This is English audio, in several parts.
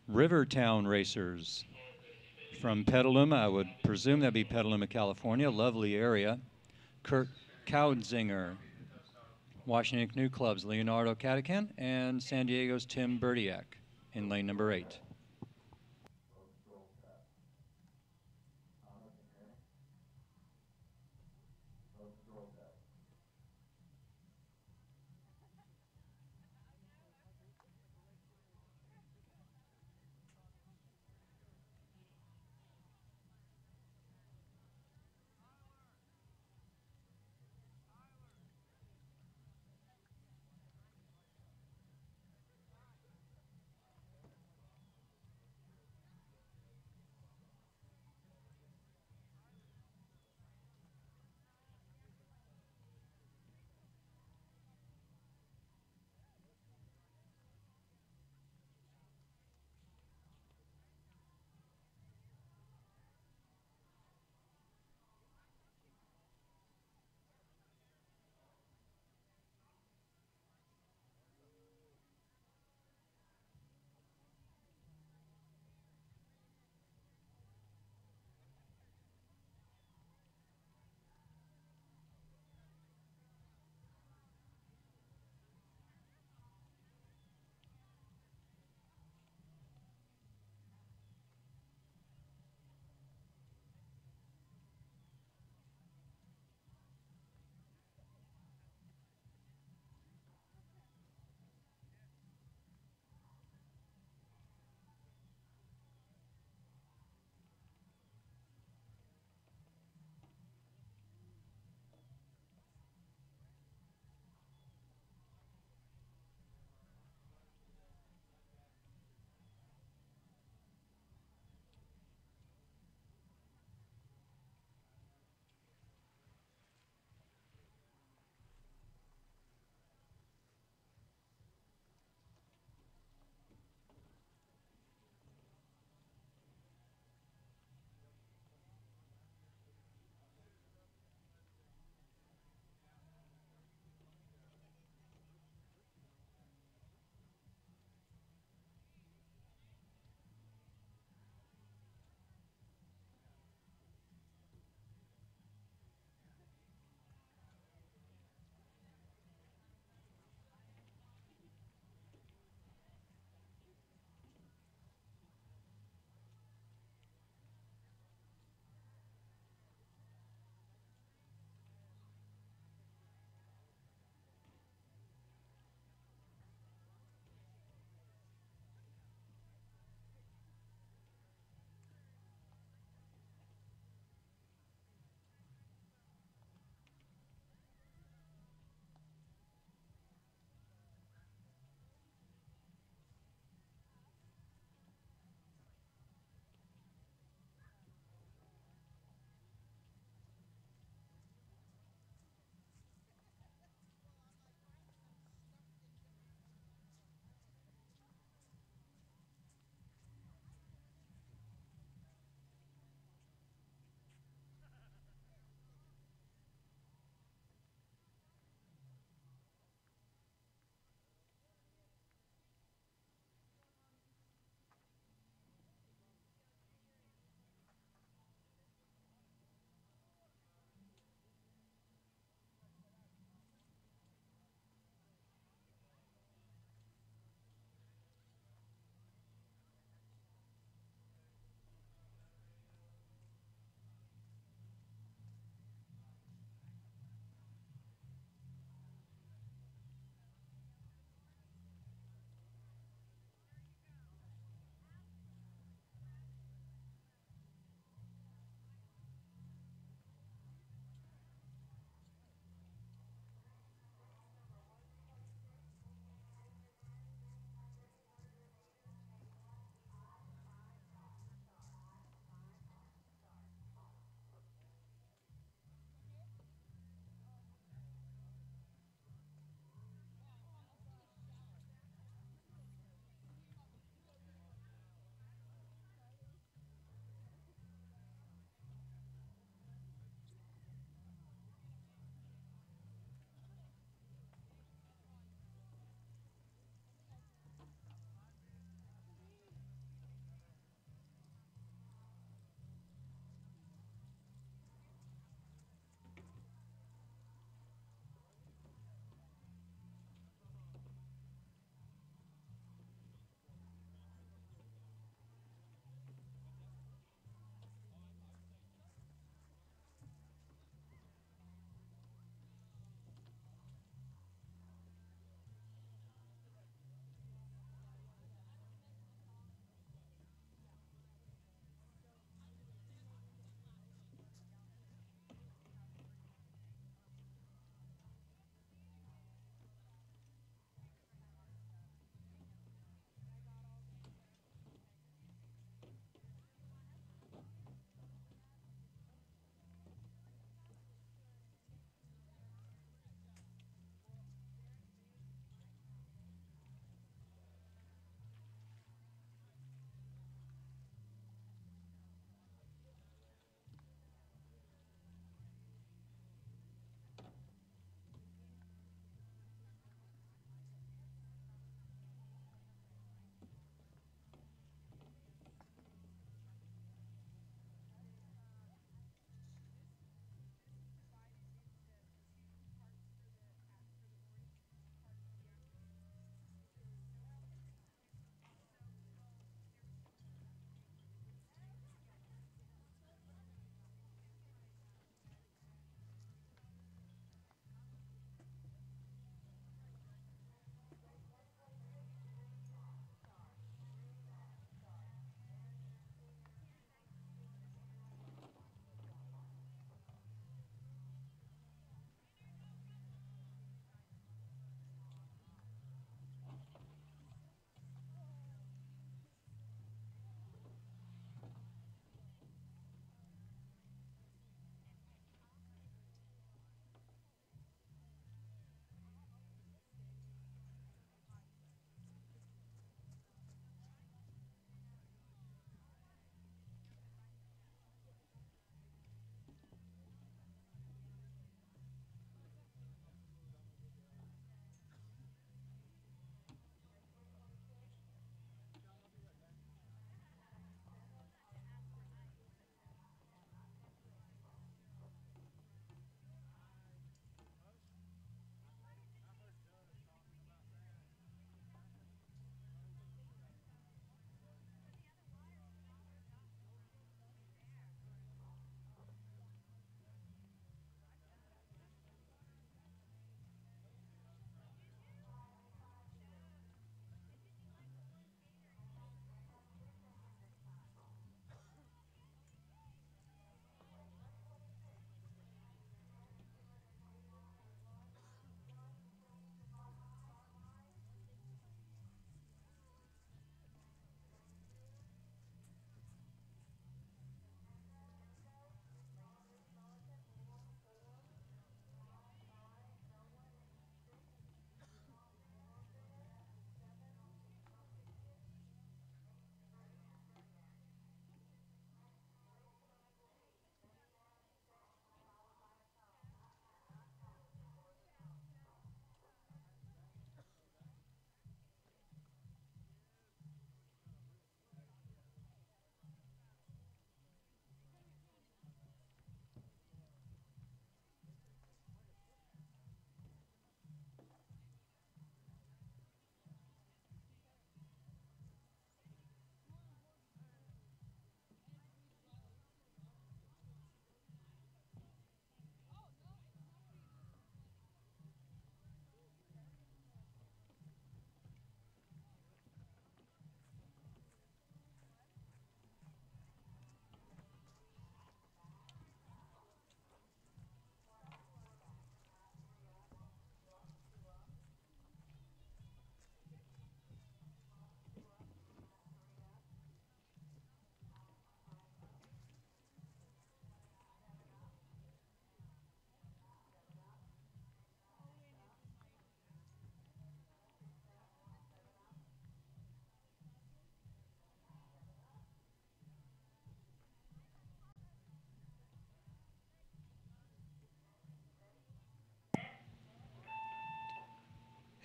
Rivertown Racers from Petaluma. I would presume that'd be Petaluma, California. Lovely area. Kurt Kaudzinger. Washington Canoe Club's Leonardo Catacan, and San Diego's Tim Berdiak in lane number 8.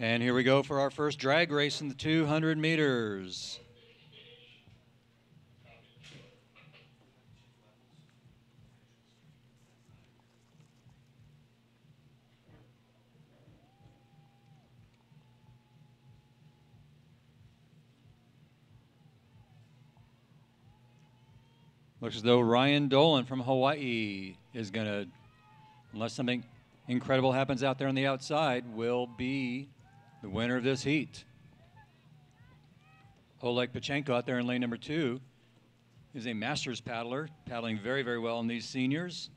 And here we go for our first drag race in the 200 meters. Looks as though Ryan Dolan from Hawaii is going to, unless something incredible happens out there on the outside, will be the winner of this heat. Oleg Pachenko out there in lane number 2 is a Masters paddler, paddling very, very well in these seniors.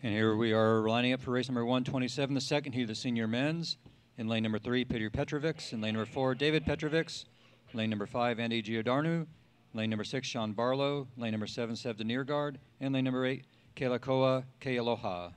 And here we are lining up for race number 127, the second heat of the senior men's. In lane number 3, Peter Petrovics. In lane number 4, David Petrovics. Lane number 5, Andy Giordano. Lane number 6, Sean Barlow. Lane number 7, Sev Deneergaard. And lane number 8, Kelakoa Kealoha.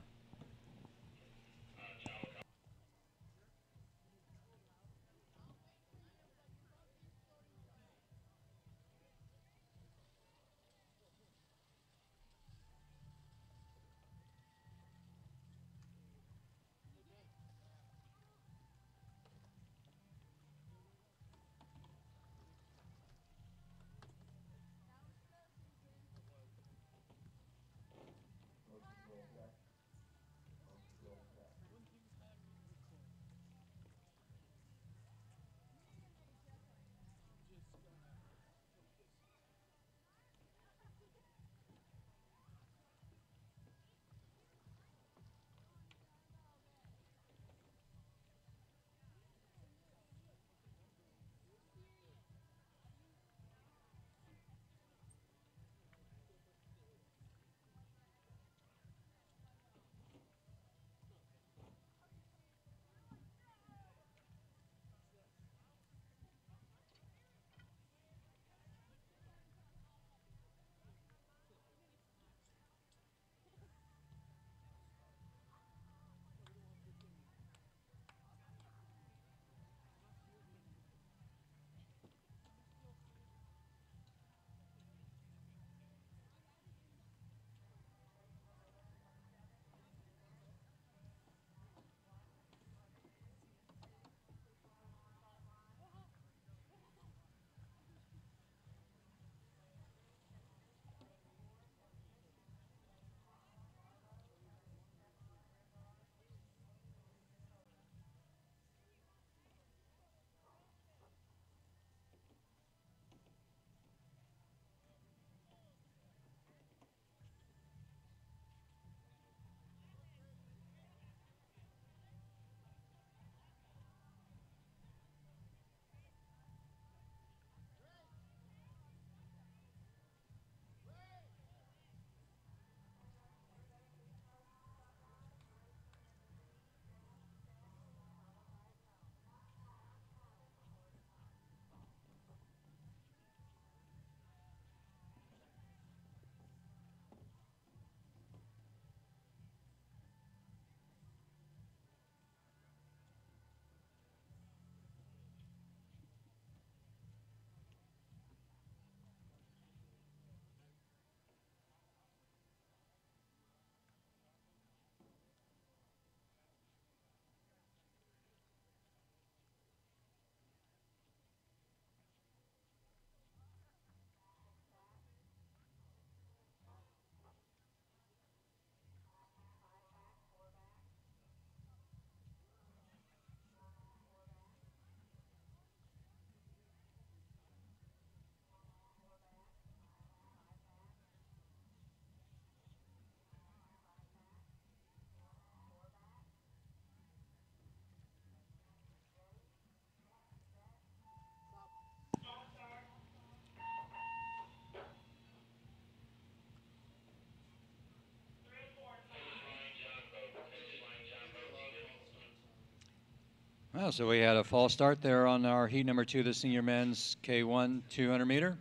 Oh, so we had a false start there on our heat number 2, the senior men's K1 200 meter.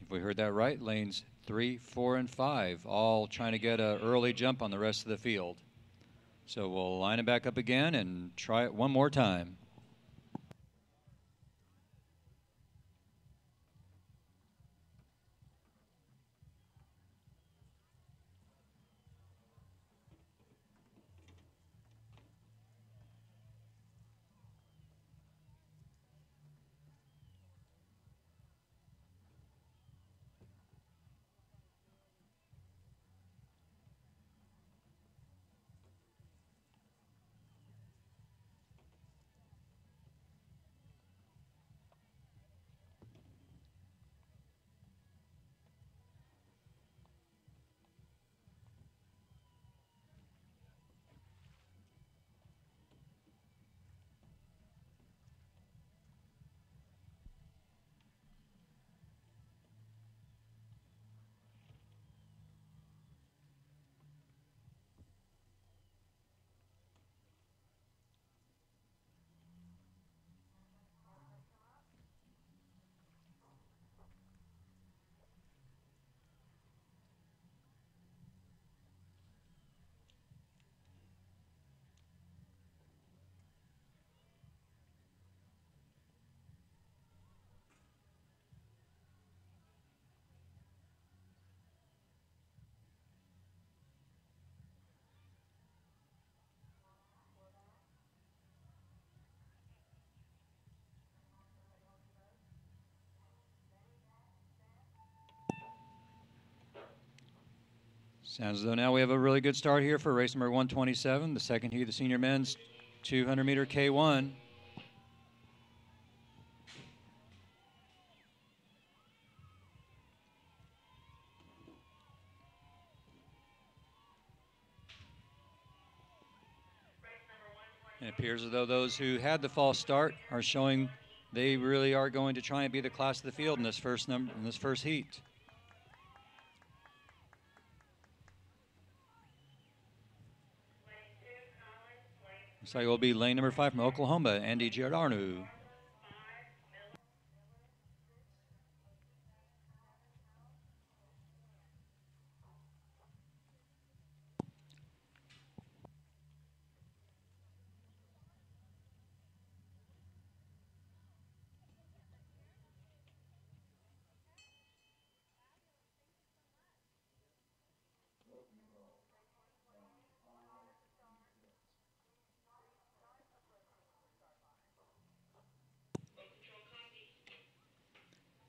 If we heard that right, lanes 3, 4, and 5, all trying to get an early jump on the rest of the field. So we'll line it back up again and try it one more time. Sounds as though now we have a really good start here for race number 127, the second heat of the senior men's 200 meter K1. It appears as though those who had the false start are showing they really are going to try and be the class of the field in this first heat. Looks like it will be lane number 5 from Oklahoma, Andy Giordano.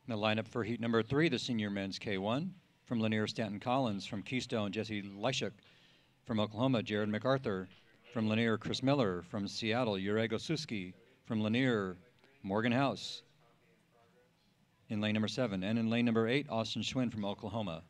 The lineup for heat number 3, the senior men's K1, from Lanier, Stanton Collins, from Keystone, Jesse Lyshuk, from Oklahoma, Jared MacArthur, from Lanier, Chris Miller, from Seattle, Juraj Gosuski, from Lanier, Morgan House in lane number 7, and in lane number 8, Austin Schwinn from Oklahoma.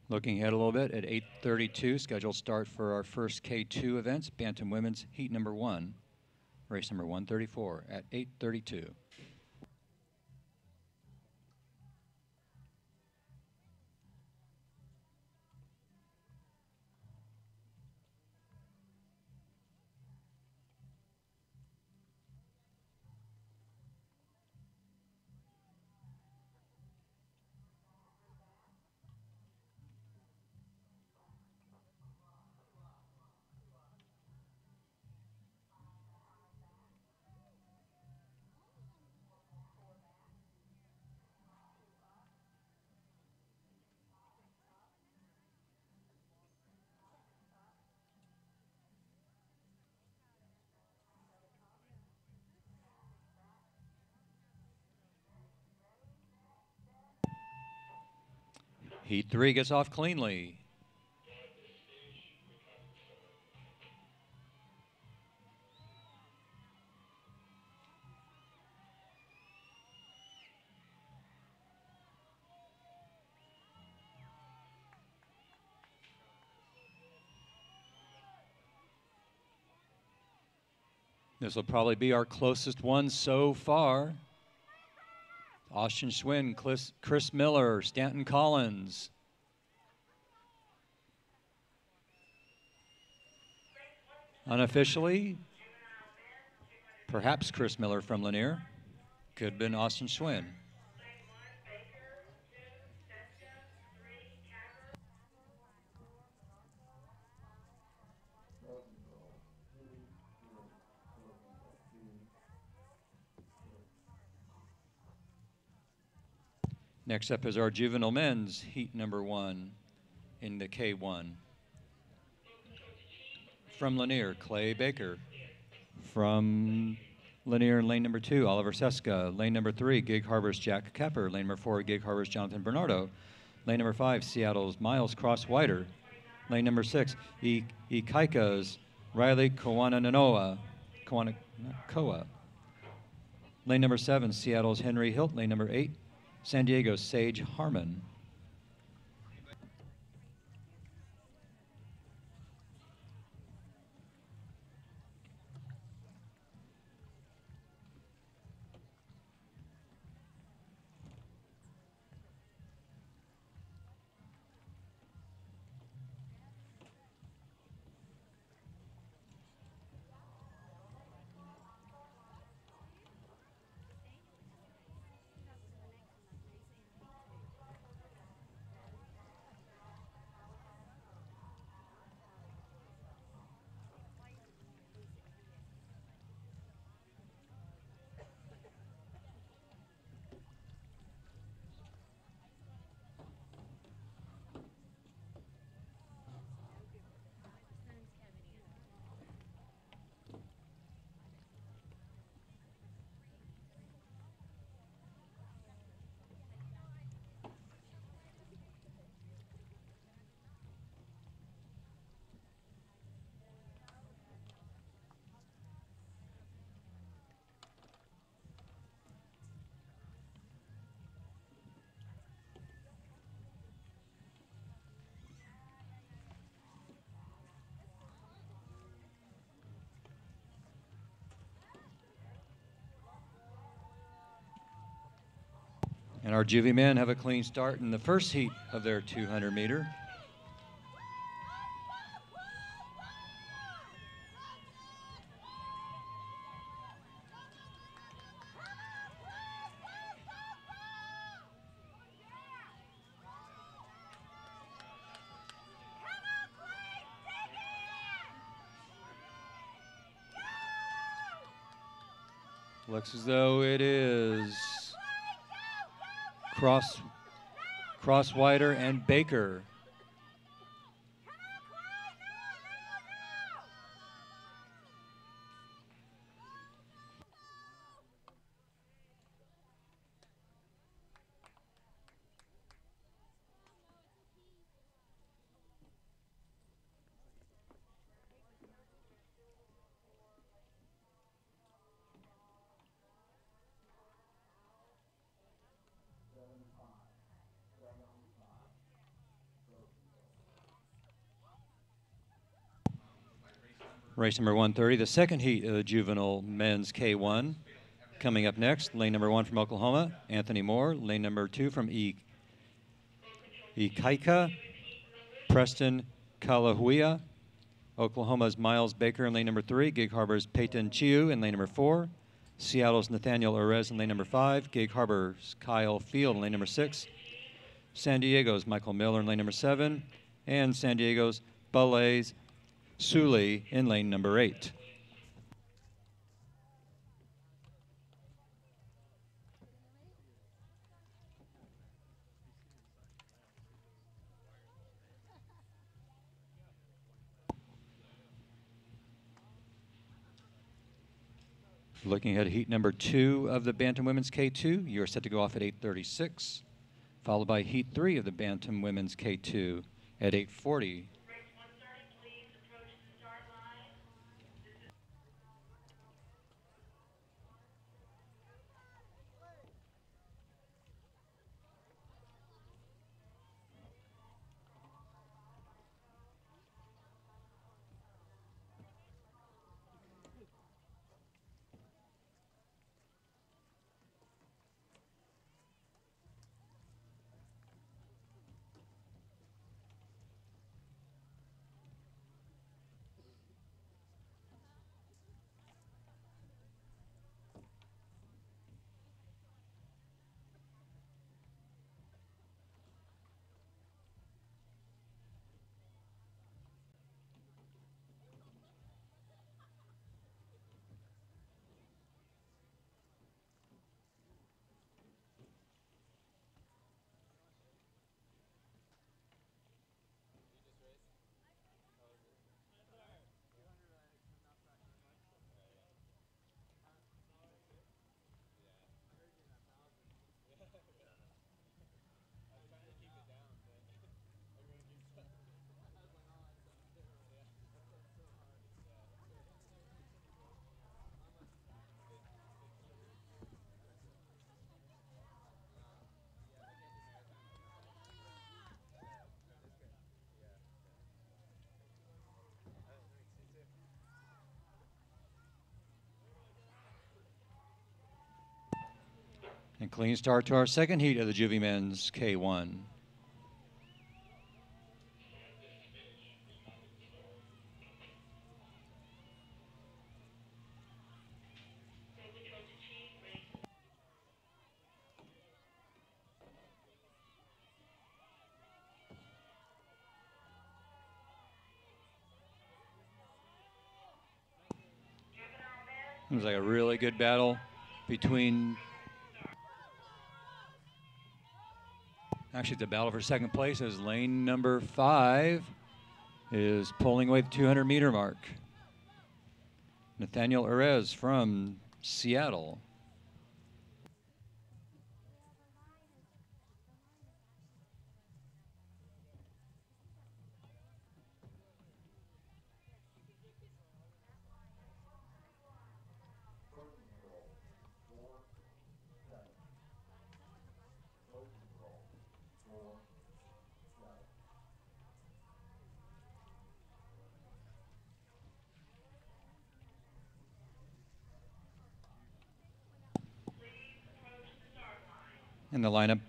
Looking ahead a little bit at 8:32, scheduled start for our first K2 events, Bantam Women's Heat number 1, race number 134 at 8:32. Heat 3 gets off cleanly. This will probably be our closest one so far. Austin Schwinn, Chris Miller, Stanton Collins. Unofficially, perhaps Chris Miller from Lanier. Could have been Austin Schwinn. Next up is our juvenile men's heat number 1 in the K1. From Lanier, Clay Baker. From Lanier in lane number 2, Oliver Seska. Lane number 3, Gig Harbor's Jack Kepper. Lane number 4, Gig Harbor's Jonathan Bernardo. Lane number 5, Seattle's Miles Cross-Whiter. Lane number 6, Ikaika's Riley Koa. Lane number 7, Seattle's Henry Hilt. Lane number 8, San Diego's Sage Harmon. And our juvie men have a clean start in the first heat of their 200-meter. Looks as though it is Cross-Whiter and Baker. Race number 130, the second heat of the juvenile men's K1. Coming up next, lane number 1 from Oklahoma, Anthony Moore. Lane number 2 from Ikaika, Preston Kalahuia. Oklahoma's Miles Baker in lane number 3. Gig Harbor's Peyton Chiu in lane number 4. Seattle's Nathaniel Orez in lane number 5. Gig Harbor's Kyle Field in lane number 6. San Diego's Michael Miller in lane number 7. And San Diego's Ballet's Sully in lane number 8. Looking at heat number 2 of the Bantam Women's K2, you're set to go off at 8:36. followed by Heat 3 of the Bantam Women's K2 at 8:40. And clean start to our second heat of the Juvie Men's K1. It was like a really good battle between, actually the battle for second place as lane number 5 is pulling away the 200-meter mark. Nathaniel Erez from Seattle. And the lineup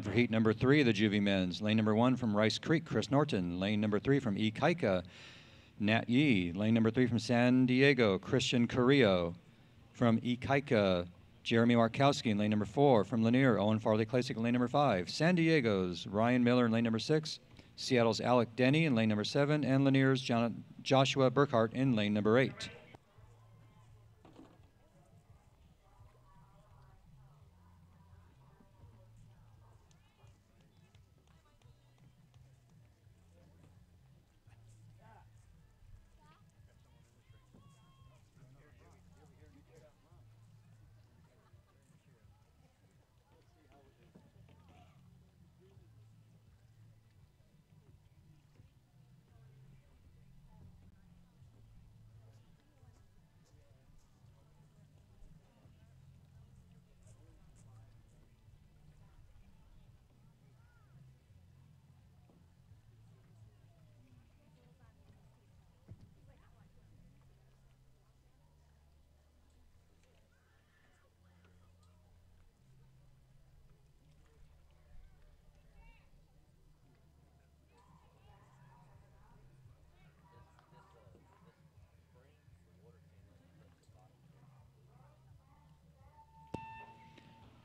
for heat number 3 of the Juvie Men's. Lane number 1 from Rice Creek, Chris Norton. Lane number 3 from Ikaika, Nat Yee. Lane number 3 from San Diego, Christian Carrillo. From Ikaika, Jeremy Markowski in lane number 4. From Lanier, Owen Farley-Klasick in lane number 5. San Diego's Ryan Miller in lane number 6. Seattle's Alec Denny in lane number 7. And Lanier's Joshua Burkhart in lane number 8.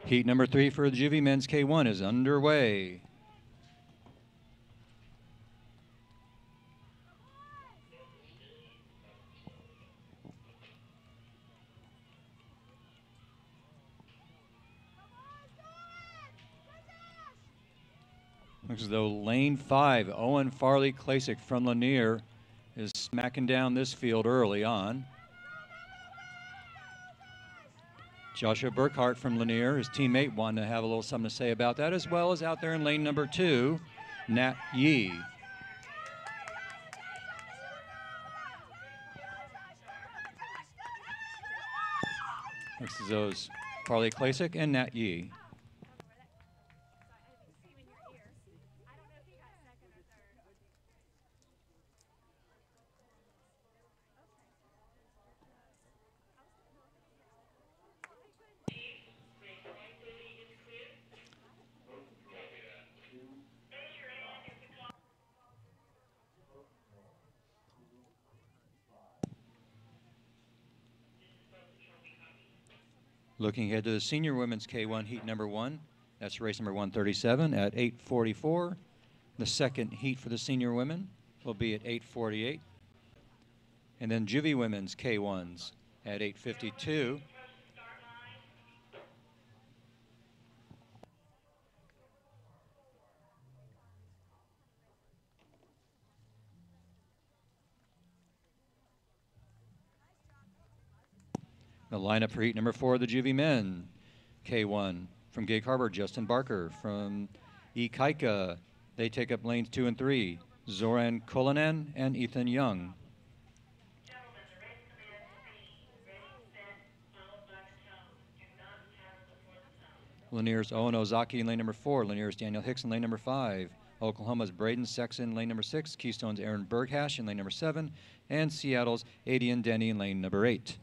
Heat number 3 for the Juvie Men's K1 is underway. Looks as though lane 5, Owen Farley-Klasick from Lanier, is smacking down this field early on. Joshua Burkhart from Lanier, his teammate, wanted to have a little something to say about that, as well as out there in lane number 2, Nat Yee. This is those Carly Klasik and Nat Yee. Looking ahead to the senior women's K1 heat number 1. That's race number 137 at 8:44. The second heat for the senior women will be at 8:48. And then juvie women's K1s at 8:52. The lineup for heat number 4, the juvie men. K1 from Gig Harbor, Justin Barker. From Ikaika, they take up lanes 2 and 3. Zoran Kolanen and Ethan Young. Lanier's Owen Ozaki in lane number 4. Lanier's Daniel Hicks in lane number 5. Oklahoma's Braden Sexton in lane number 6. Keystone's Aaron Berghash in lane number 7. And Seattle's Adian Denny in lane number 8.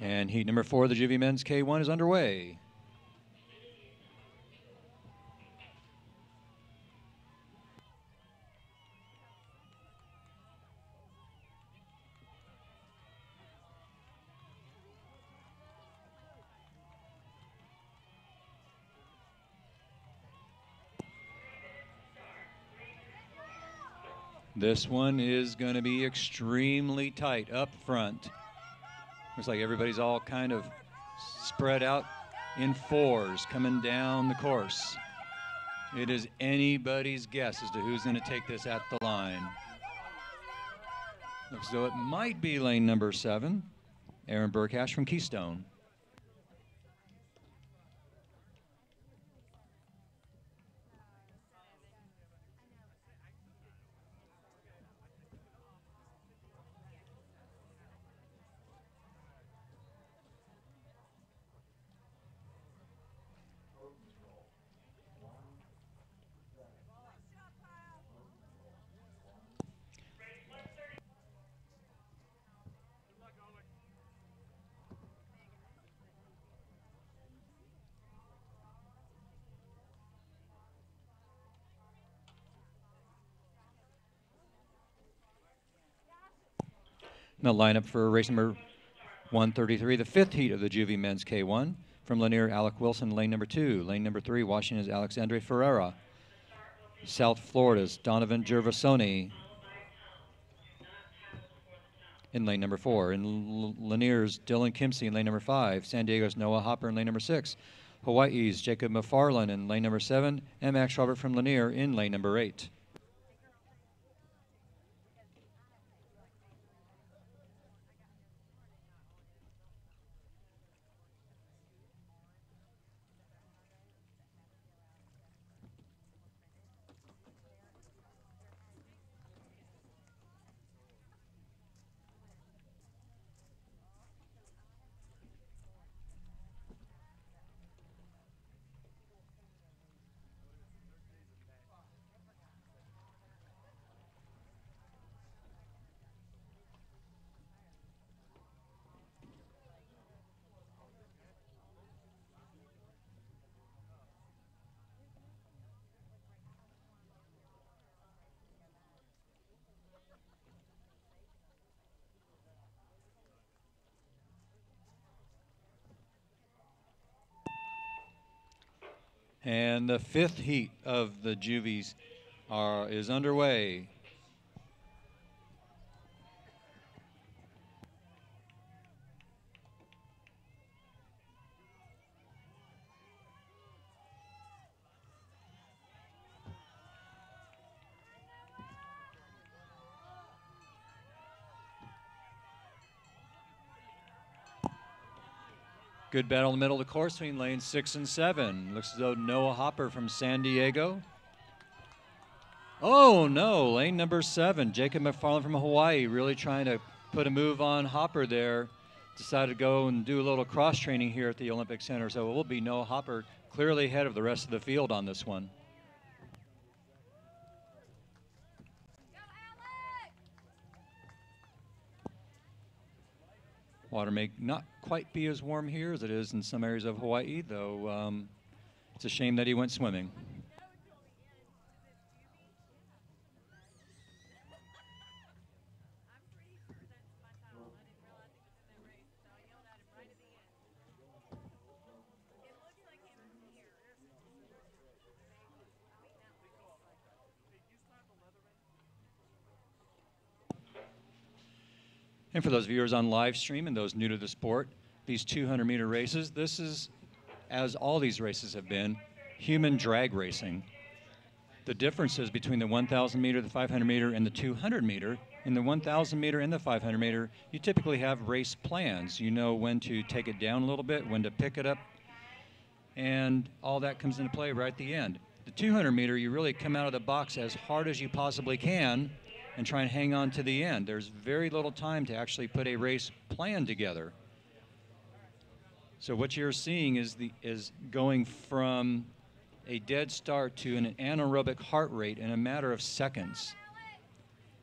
And heat number 4, the juvie men's K1 is underway. This one is going to be extremely tight up front. Looks like everybody's all kind of spread out in 4s coming down the course. It is anybody's guess as to who's going to take this at the line. Looks as though it might be lane number 7, Aaron Berghash from Keystone. The lineup for race number 133, the 5th heat of the juvie men's K1. From Lanier, Alec Wilson, lane number 2. Lane number 3, Washington's Alexandre Ferreira. South Florida's Donovan Gervasoni in lane number 4. In Lanier's Dylan Kimsey in lane number 5. San Diego's Noah Hopper in lane number 6. Hawaii's Jacob McFarland in lane number 7. And Max Robert from Lanier in lane number 8. And the fifth heat of the Juvies is underway. Good battle in the middle of the course between lanes 6 and 7. Looks as though Noah Hopper from San Diego. Oh no, lane number 7, Jacob McFarland from Hawaii, really trying to put a move on Hopper there. Decided to go and do a little cross training here at the Olympic Center. So it will be Noah Hopper clearly ahead of the rest of the field on this one. Water may not quite be as warm here as it is in some areas of Hawaii, though it's a shame that he went swimming. And for those viewers on live stream and those new to the sport, these 200-meter races, this is, as all these races have been, human drag racing. The differences between the 1,000-meter, the 500-meter, and the 200-meter, in the 1,000-meter and the 500-meter, you typically have race plans. You know when to take it down a little bit, when to pick it up, and all that comes into play right at the end. The 200-meter, you really come out of the box as hard as you possibly can and try and hang on to the end. There's very little time to actually put a race plan together. So what you're seeing is going from a dead start to an anaerobic heart rate in a matter of seconds.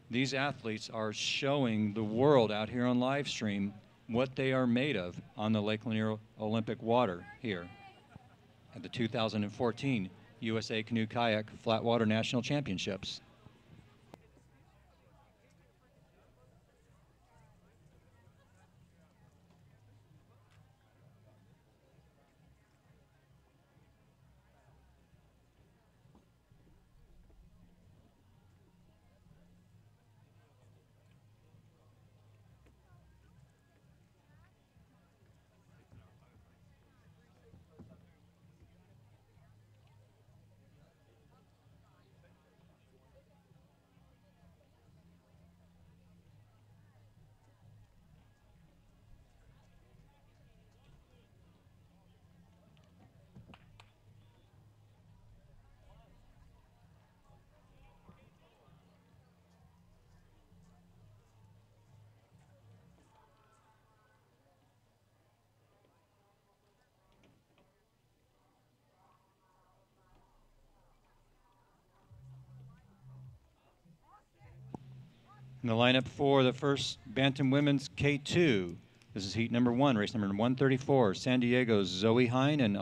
These athletes are showing the world out here on live stream what they are made of on the Lake Lanier Olympic water here at the 2014 USA Canoe Kayak Flatwater National Championships. In the lineup for the first Bantam Women's K2. This is heat number 1, race number 134. San Diego's Zoe Hine and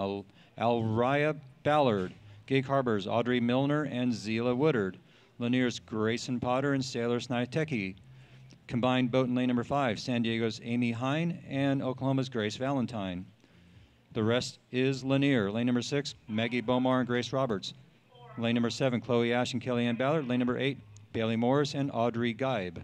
Alraya Ballard. Gig Harbor's Audrey Milner and Zila Woodard. Lanier's Grayson Potter and Sailor Sniteki. Combined boat in lane number 5, San Diego's Amy Hine and Oklahoma's Grace Valentine. The rest is Lanier. Lane number 6, Maggie Bomar and Grace Roberts. Lane number 7, Chloe Ash and Kellyanne Ballard. Lane number 8, Bailey Morris and Audrey Geib.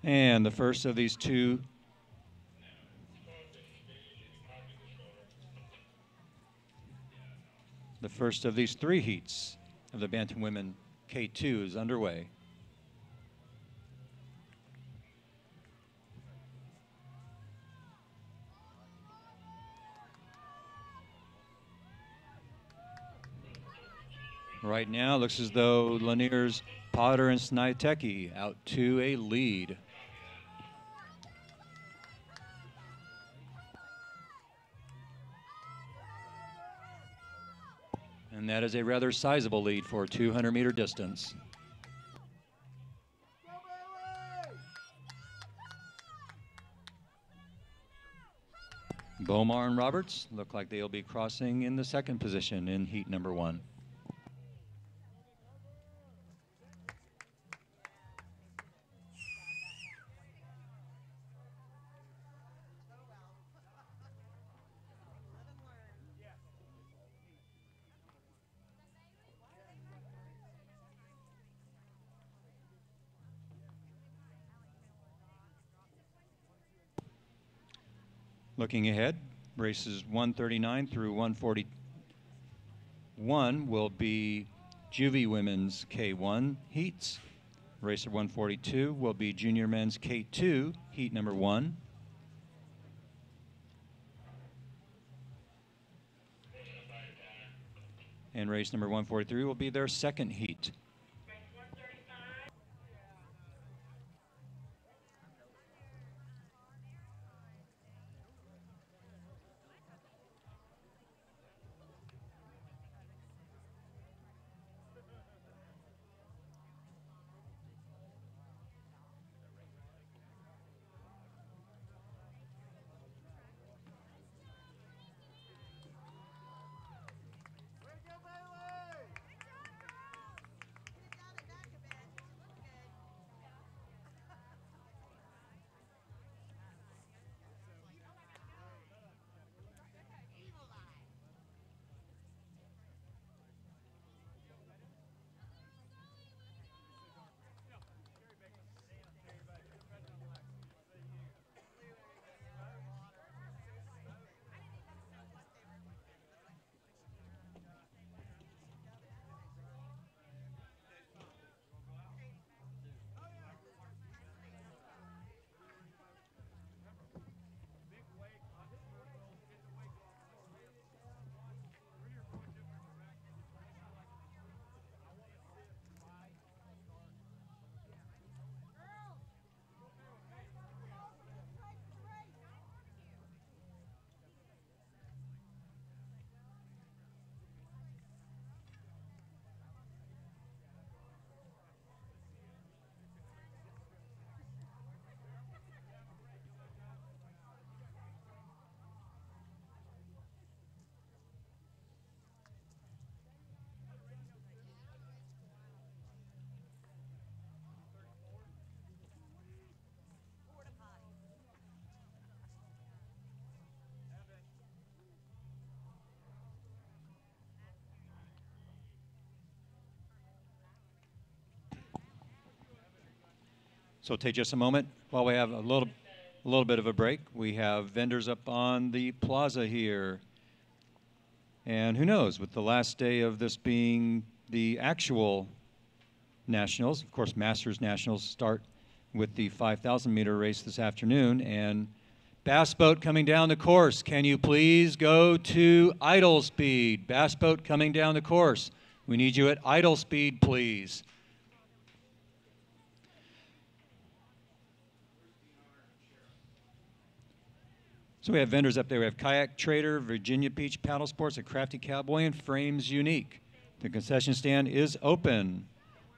And the first of these two three heats of the Bantam Women K2 is underway. Right now, looks as though Lanier's Potter and Sniteki out to a lead. And that is a rather sizable lead for a 200-meter distance. Bomar and Roberts look like they'll be crossing in the second position in heat number 1. Looking ahead, races 139 through 141 will be Juvie Women's K1 heats. Racer 142 will be Junior Men's K2 heat number 1. And race number 143 will be their second heat. So take just a moment while we have a little bit of a break. We have vendors up on the plaza here. And who knows, with the last day of this being the actual nationals, of course, Masters Nationals start with the 5,000 meter race this afternoon. And bass boat coming down the course. Can you please go to idle speed? Bass boat coming down the course. We need you at idle speed, please. So we have vendors up there. We have Kayak Trader, Virginia Beach Paddle Sports, a Crafty Cowboy, and Frames Unique. The concession stand is open.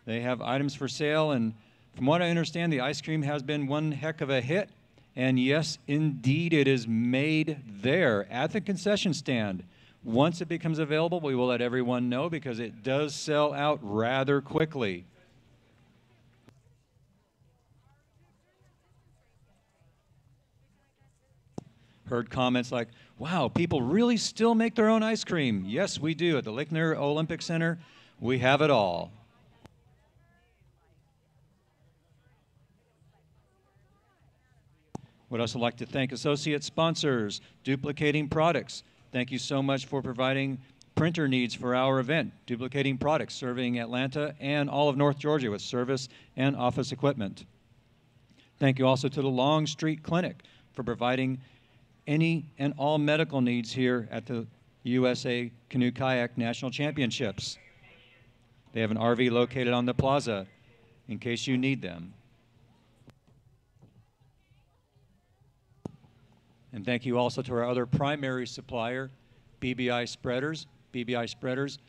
They have items for sale, and from what I understand, the ice cream has been one heck of a hit. And yes, indeed, it is made there at the concession stand. Once it becomes available, we will let everyone know because it does sell out rather quickly. Heard comments like, wow, people really still make their own ice cream. Yes, we do. At the Lake Lanier Olympic Center, we have it all. Would also like to thank associate sponsors, Duplicating Products. Thank you so much for providing printer needs for our event. Duplicating Products, serving Atlanta and all of North Georgia with service and office equipment. Thank you also to the Long Street Clinic for providing any and all medical needs here at the USA Canoe Kayak National Championships. They have an RV located on the plaza in case you need them. And thank you also to our other primary supplier, BBI Spreaders. BBI Spreaders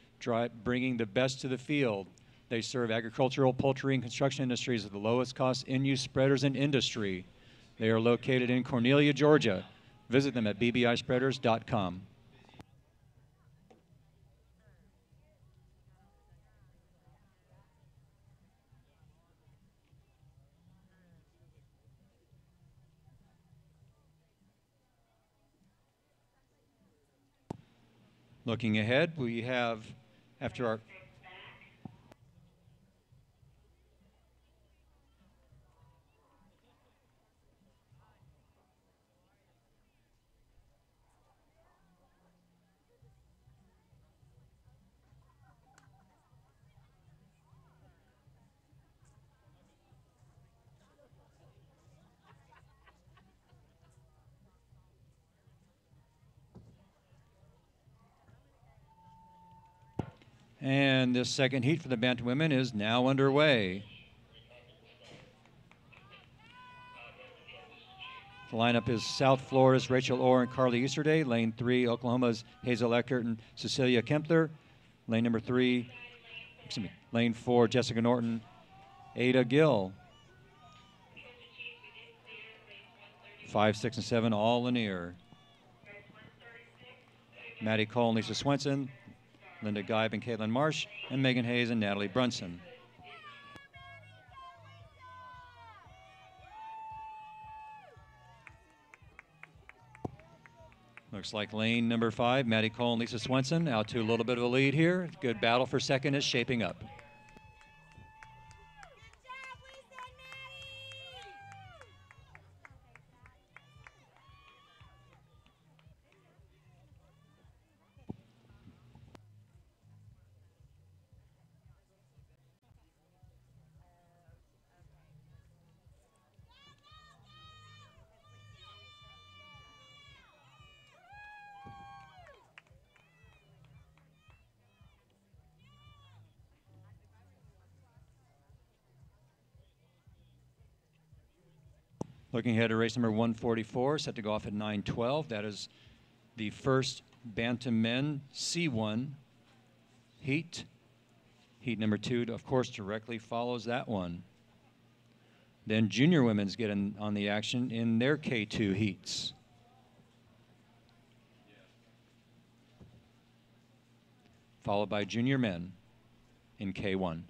bringing the best to the field. They serve agricultural, poultry, and construction industries with the lowest cost in-use spreaders in industry. They are located in Cornelia, Georgia. Visit them at bbispreaders.com. Looking ahead, we have, after our and this second heat for the bantam women is now underway. The lineup is South Florida's Rachel Orr and Carly Easterday. Lane 3, Oklahoma's Hazel Eckert and Cecilia Kempler. Lane 4, Jessica Norton, Ada Gill. 5, 6, and 7, all Lanier. Maddie Cole and Lisa Swenson, Linda Geib and Caitlin Marsh, and Megan Hayes and Natalie Brunson. Looks like lane number 5, Maddie Cole and Lisa Swenson, out to a little bit of a lead here. Good battle for second is shaping up. Looking ahead to race number 144, set to go off at 9:12. That is the first Bantam Men C1 heat. Heat number 2, of course, directly follows that one. Then junior women's get in on the action in their K2 heats. Followed by junior men in K1.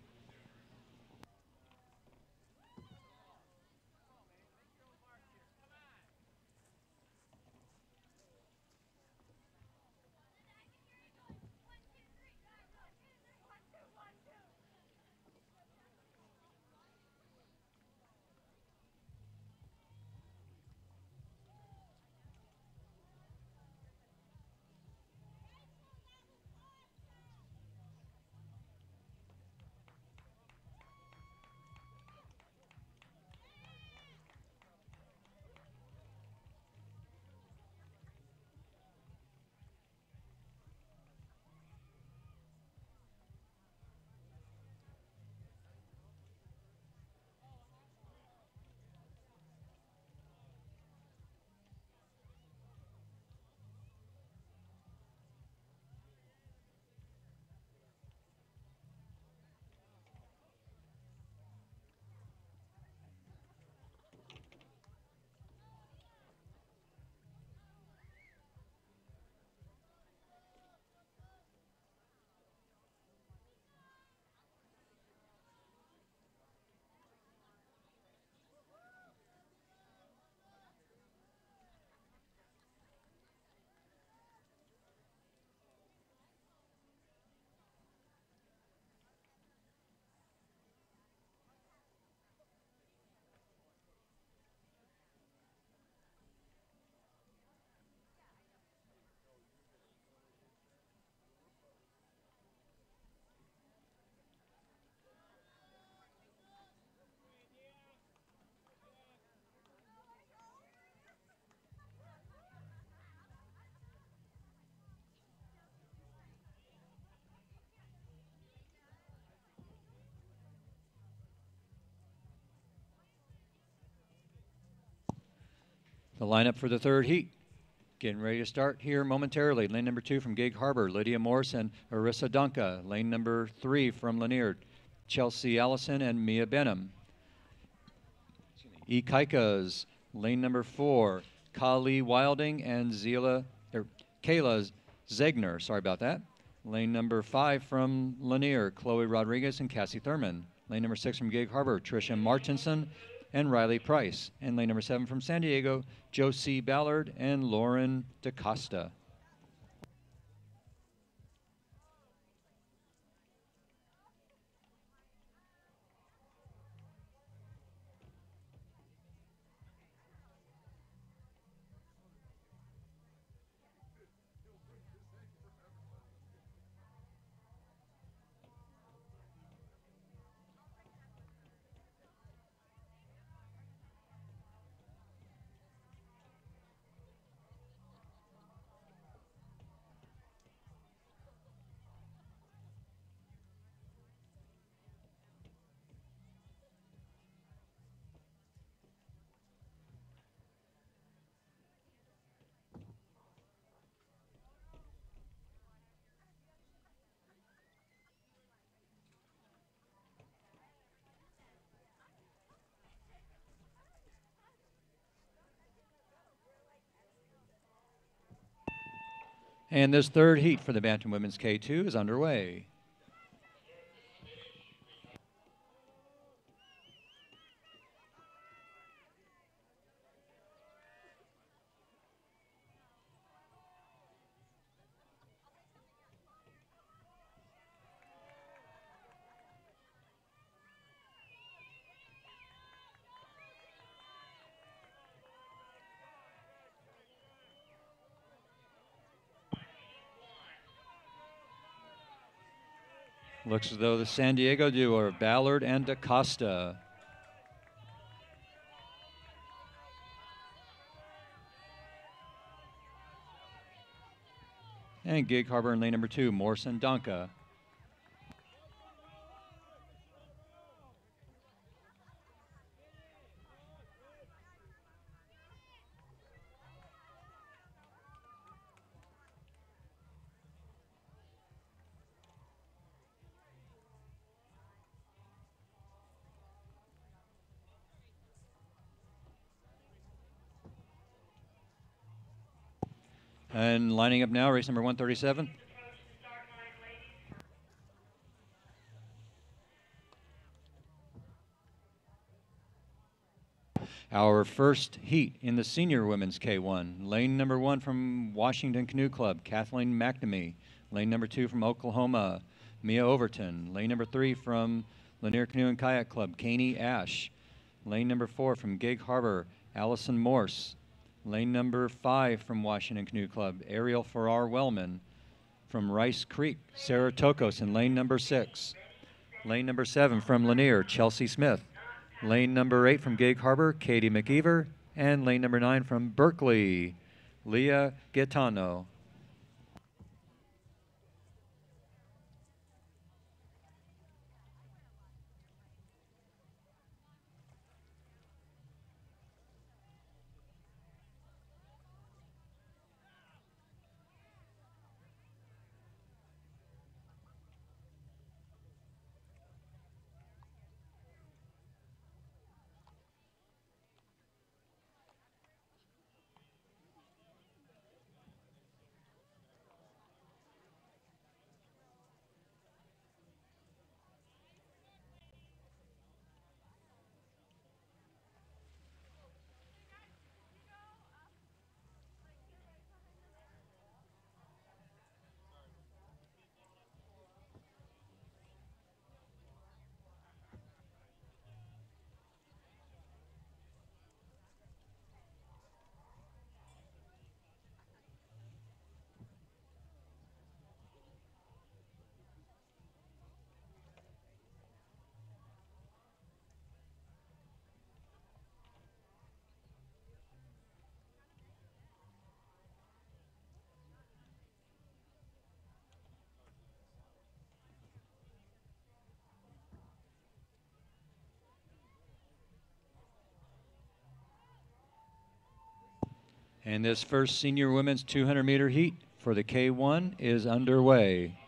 The lineup for the third heat. Getting ready to start here momentarily. Lane number 2 from Gig Harbor, Lydia Morse and Arissa Dunca. Lane number 3 from Lanier, Chelsea Allison and Mia Benham. E. Kaikas, lane number 4, Kali Wilding and Kayla Zegner. Sorry about that. Lane number 5 from Lanier, Chloe Rodriguez and Cassie Thurman. Lane number 6 from Gig Harbor, Tricia Martinson and Riley Price. And lane number 7 from San Diego, Josie Ballard and Lauren DaCosta. And this third heat for the Bantam Women's K2 is underway. Looks as though the San Diego duo are Ballard and DaCosta. And Gig Harbor in lane number 2, Morrison Donka. And lining up now, race number 137. Our first heat in the senior women's K1. Lane number 1 from Washington Canoe Club, Kathleen McNamee. Lane number 2 from Oklahoma, Mia Overton. Lane number 3 from Lanier Canoe and Kayak Club, Kaney Ash. Lane number 4 from Gig Harbor, Allison Morse. Lane number 5 from Washington Canoe Club, Ariel Farrar-Wellman. From Rice Creek, Sarah Tokos in lane number 6. Lane number 7 from Lanier, Chelsea Smith. Lane number 8 from Gig Harbor, Katie McEver. And lane number 9 from Berkeley, Leah Gaetano. And this first senior women's 200-meter heat for the K1 is underway.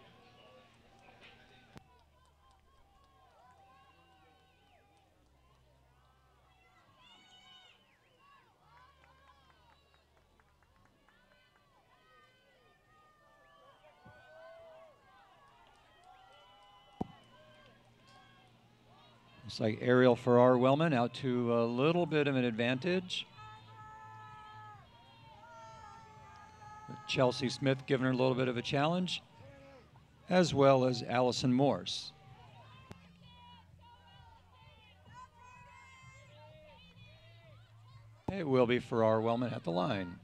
Looks like Ariel Farrar-Wellman out to a little bit of an advantage. Chelsea Smith giving her a little bit of a challenge, as well as Allison Morse. It will be Farrar-Wellman at the line.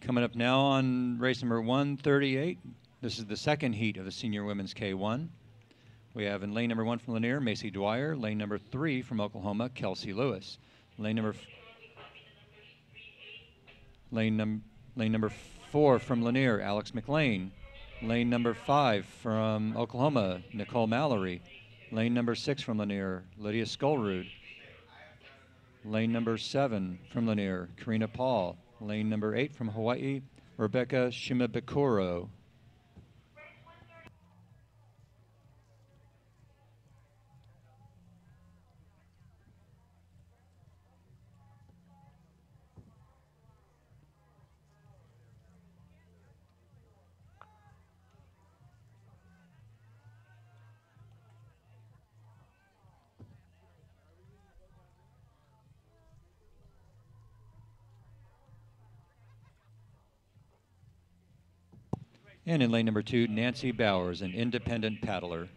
Coming up now on race number 138. This is the second heat of the senior women's K1. We have in lane number 1 from Lanier, Macy Dwyer. Lane number 3 from Oklahoma, Kelsey Lewis. Lane number 4 from Lanier, Alex McLean. Lane number 5 from Oklahoma, Nicole Mallory. Lane number 6 from Lanier, Lydia Skolrud. Lane number 7 from Lanier, Karina Paul. Lane number 8 from Hawaii, Rebecca Shimabukuro. And in lane number 2, Nancy Bowers, an independent paddler.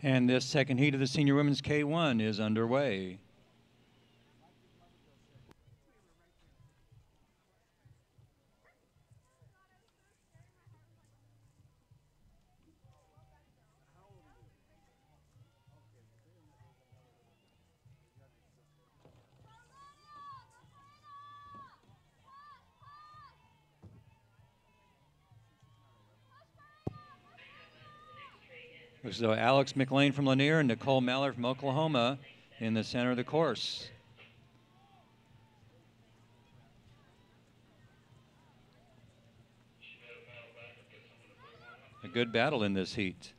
And this second heat of the senior women's K1 is underway. So Alex McLean from Lanier and Nicole Mallard from Oklahoma in the center of the course. A good battle in this heat.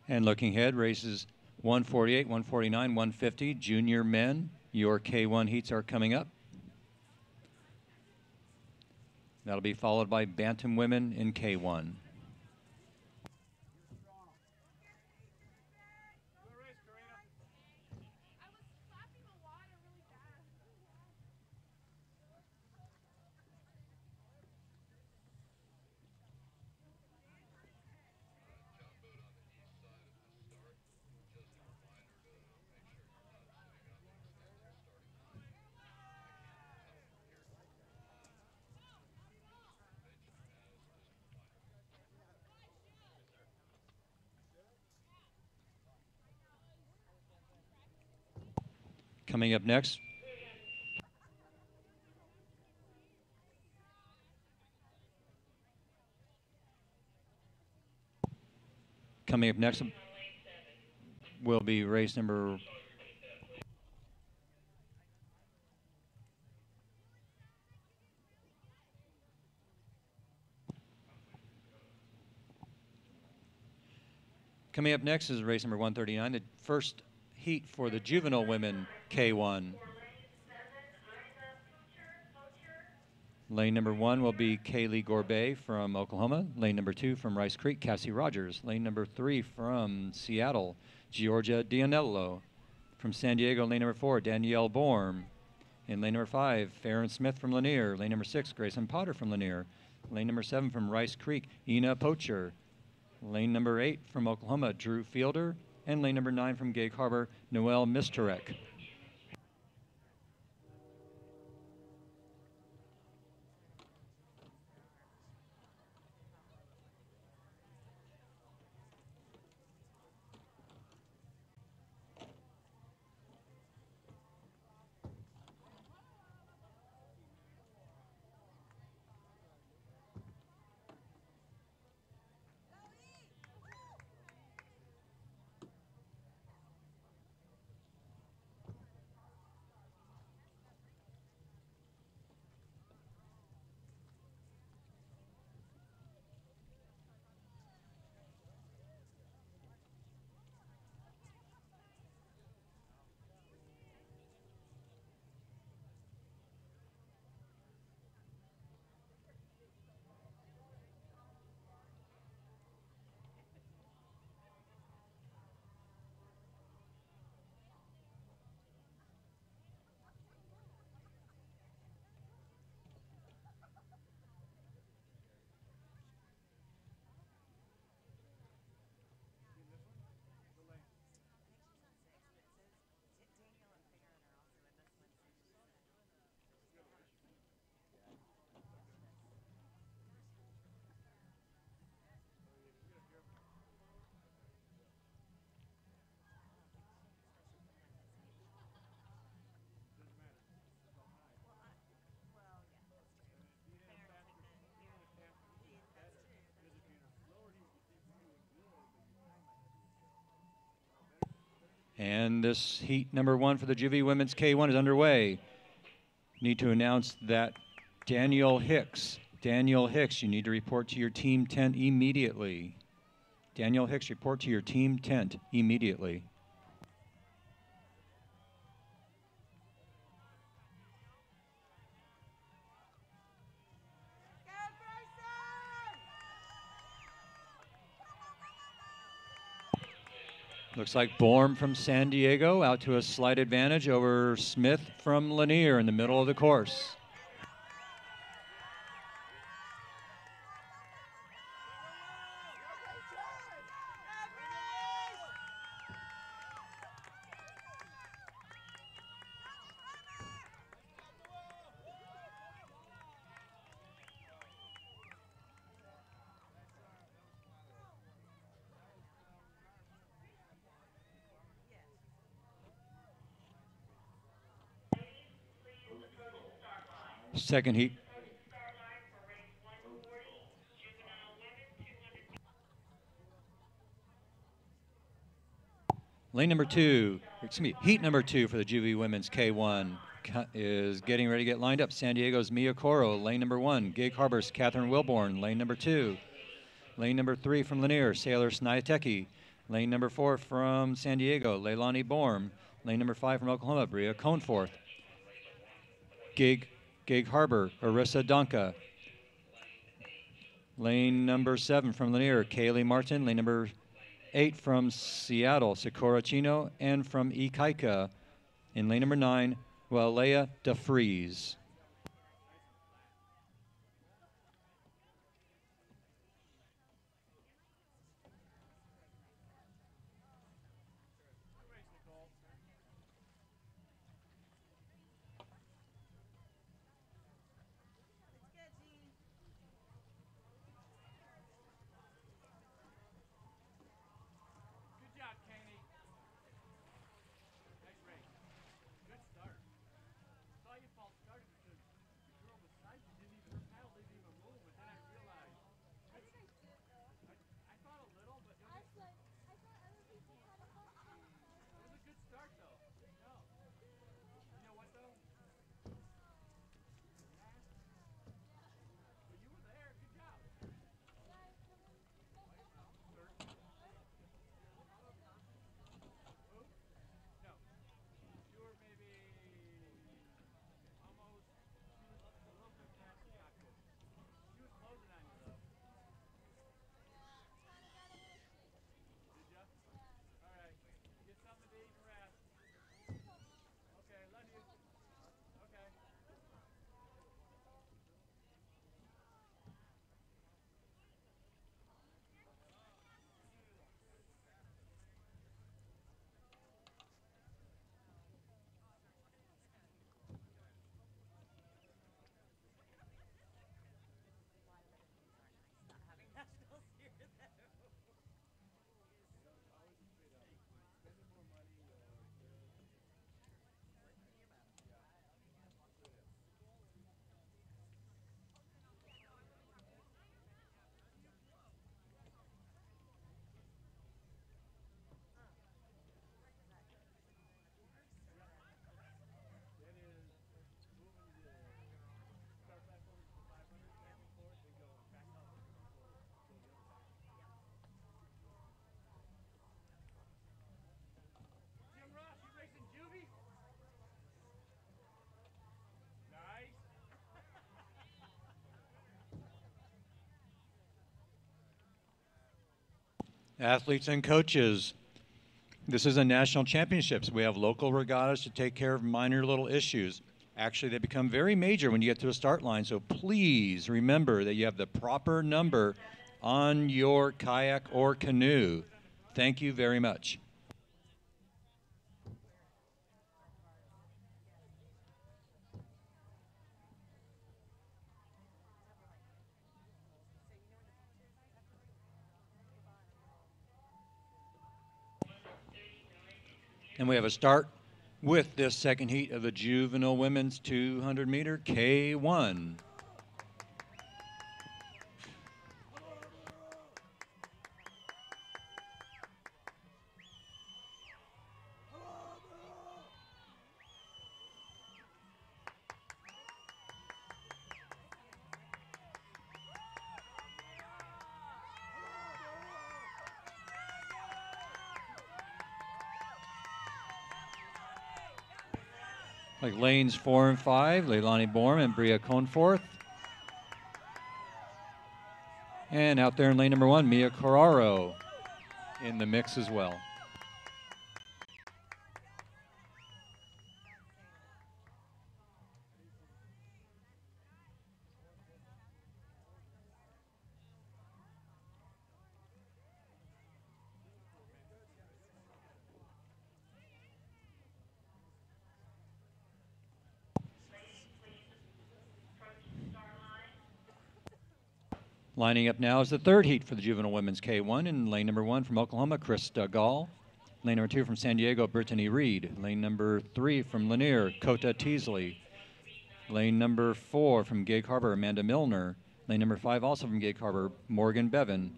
And looking ahead, races 148, 149, 150, junior men. Your K1 heats are coming up. That'll be followed by bantam women in K1. Coming up next, will be race number Coming up next is race number 139, the first heat for the juvenile women K1. Lane number 1 will be Kaylee Gorbet from Oklahoma. Lane number 2 from Rice Creek, Cassie Rogers. Lane number 3 from Seattle, Georgia Dianello. From San Diego, lane number 4, Danielle Borm. In lane number 5, Farron Smith from Lanier. Lane number 6, Grayson Potter from Lanier. Lane number 7 from Rice Creek, Ina Poacher. Lane number 8 from Oklahoma, Drew Fielder. And lane number 9 from Gig Harbor, Noel Mistarek. And this heat number 1 for the Juvie Women's K1 is underway. Need to announce that Daniel Hicks, you need to report to your team tent immediately. Daniel Hicks, report to your team tent immediately. Looks like Borm from San Diego out to a slight advantage over Smith from Lanier in the middle of the course. Second heat. Lane number 2, heat number 2 for the Juvie Women's K1 is getting ready to get lined up. San Diego's Mia Coro, lane number 1. Gig Harbor's Catherine Wilborn, lane number 2. Lane number 3 from Lanier, Sailor Sniateki. Lane number 4 from San Diego, Leilani Borm. Lane number 5 from Oklahoma, Bria Coneforth. Gig Harbor, Arissa Donka. Lane number 7 from Lanier, Kaylee Martin. Lane number 8 from Seattle, Sakura Chino. And from Ikaika, in lane number 9, Walea DeFries. Athletes and coaches, this is a national championships. We have local regattas to take care of minor little issues. Actually, they become very major when you get to a start line, so please remember that you have the proper number on your kayak or canoe. Thank you very much. And we have a start with this second heat of the juvenile women's 200-meter K1. Like lanes 4 and 5, Leilani Borm and Bria Coneforth. And out there in lane number 1, Mia Carraro in the mix as well. Lining up now is the third heat for the juvenile women's K1 in lane number 1 from Oklahoma, Krista Gall. Lane number 2 from San Diego, Brittany Reed. Lane number 3 from Lanier, Kota Teasley. Lane number 4 from Gig Harbor, Amanda Milner. Lane number 5 also from Gig Harbor, Morgan Bevan.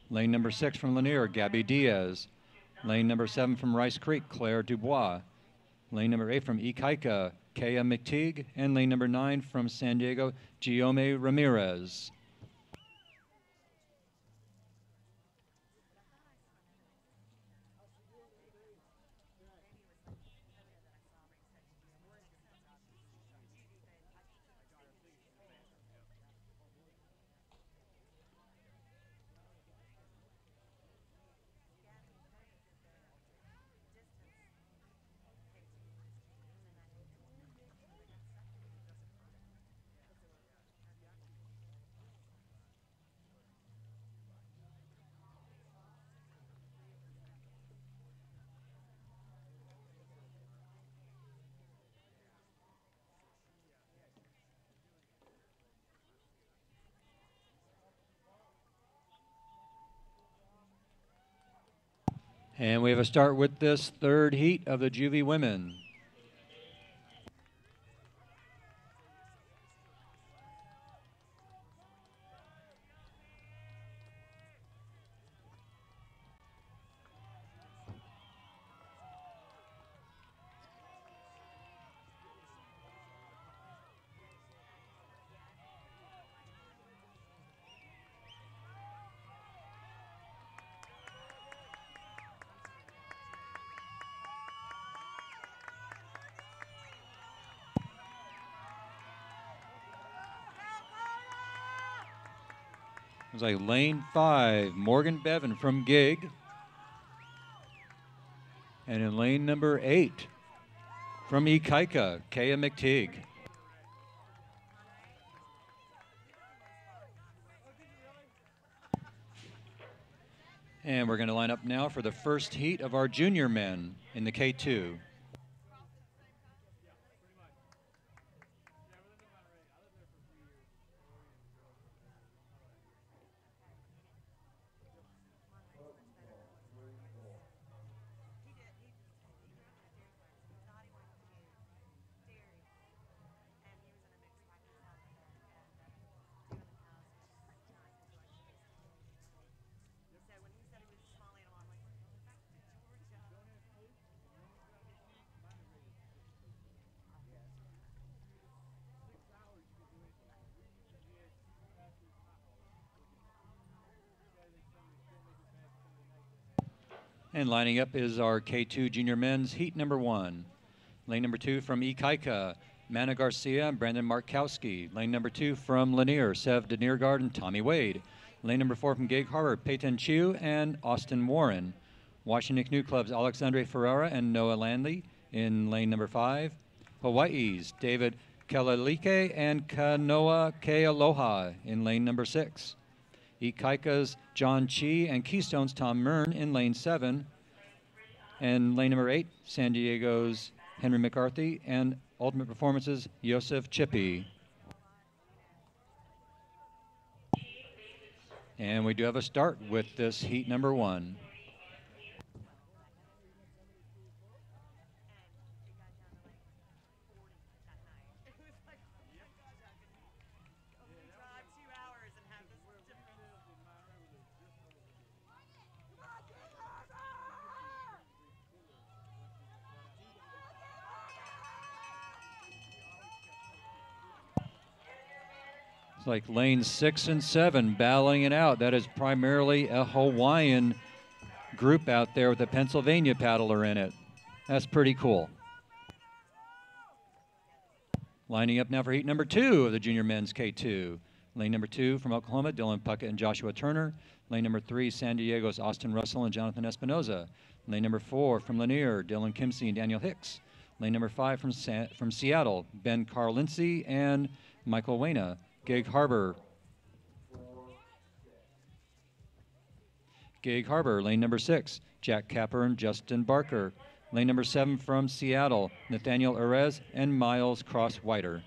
Lane number 6 from Lanier, Gabby Diaz. Lane number 7 from Rice Creek, Claire Dubois. Lane number 8 from Ikaika, Kea McTeague. And lane number 9 from San Diego, Giome Ramirez. And we have a start with this third heat of the Juvie women. It's like lane 5, Morgan Bevan from Gig. And in lane number 8, from Ikaika, Kaya McTeague. And we're going to line up now for the first heat of our junior men in the K2. And lining up is our K2 junior men's heat number 1. Lane number 2 from Ikaika, Mana Garcia and Brandon Markowski. Lane number 2 from Lanier, Sev Deniergard and Tommy Wade. Lane number 4 from Gig Harbor, Peyton Chiu and Austin Warren. Washington Canoe Club's Alexandre Ferreira and Noah Landley in lane number 5. Hawaii's David Kelalike and Kanoa Kealoha in lane number 6. Ikaika's John Chi and Keystone's Tom Mern in lane 7. And lane number 8, San Diego's Henry McCarthy and Ultimate Performance's Yosef Chippy. And we do have a start with this heat number 1. Like lanes 6 and 7 battling it out. That is primarily a Hawaiian group out there with a Pennsylvania paddler in it. That's pretty cool. Lining up now for heat number 2 of the junior men's K2. Lane number 2 from Oklahoma, Dylan Puckett and Joshua Turner. Lane number 3, San Diego's Austin Russell and Jonathan Espinoza. Lane number 4 from Lanier, Dylan Kimsey and Daniel Hicks. Lane number 5 from Seattle, Ben Carlincy and Michael Wayna. Gig Harbor, lane number 6, Jack Capper and Justin Barker. Lane number 7 from Seattle, Nathaniel Erez and Miles Cross-Whiter.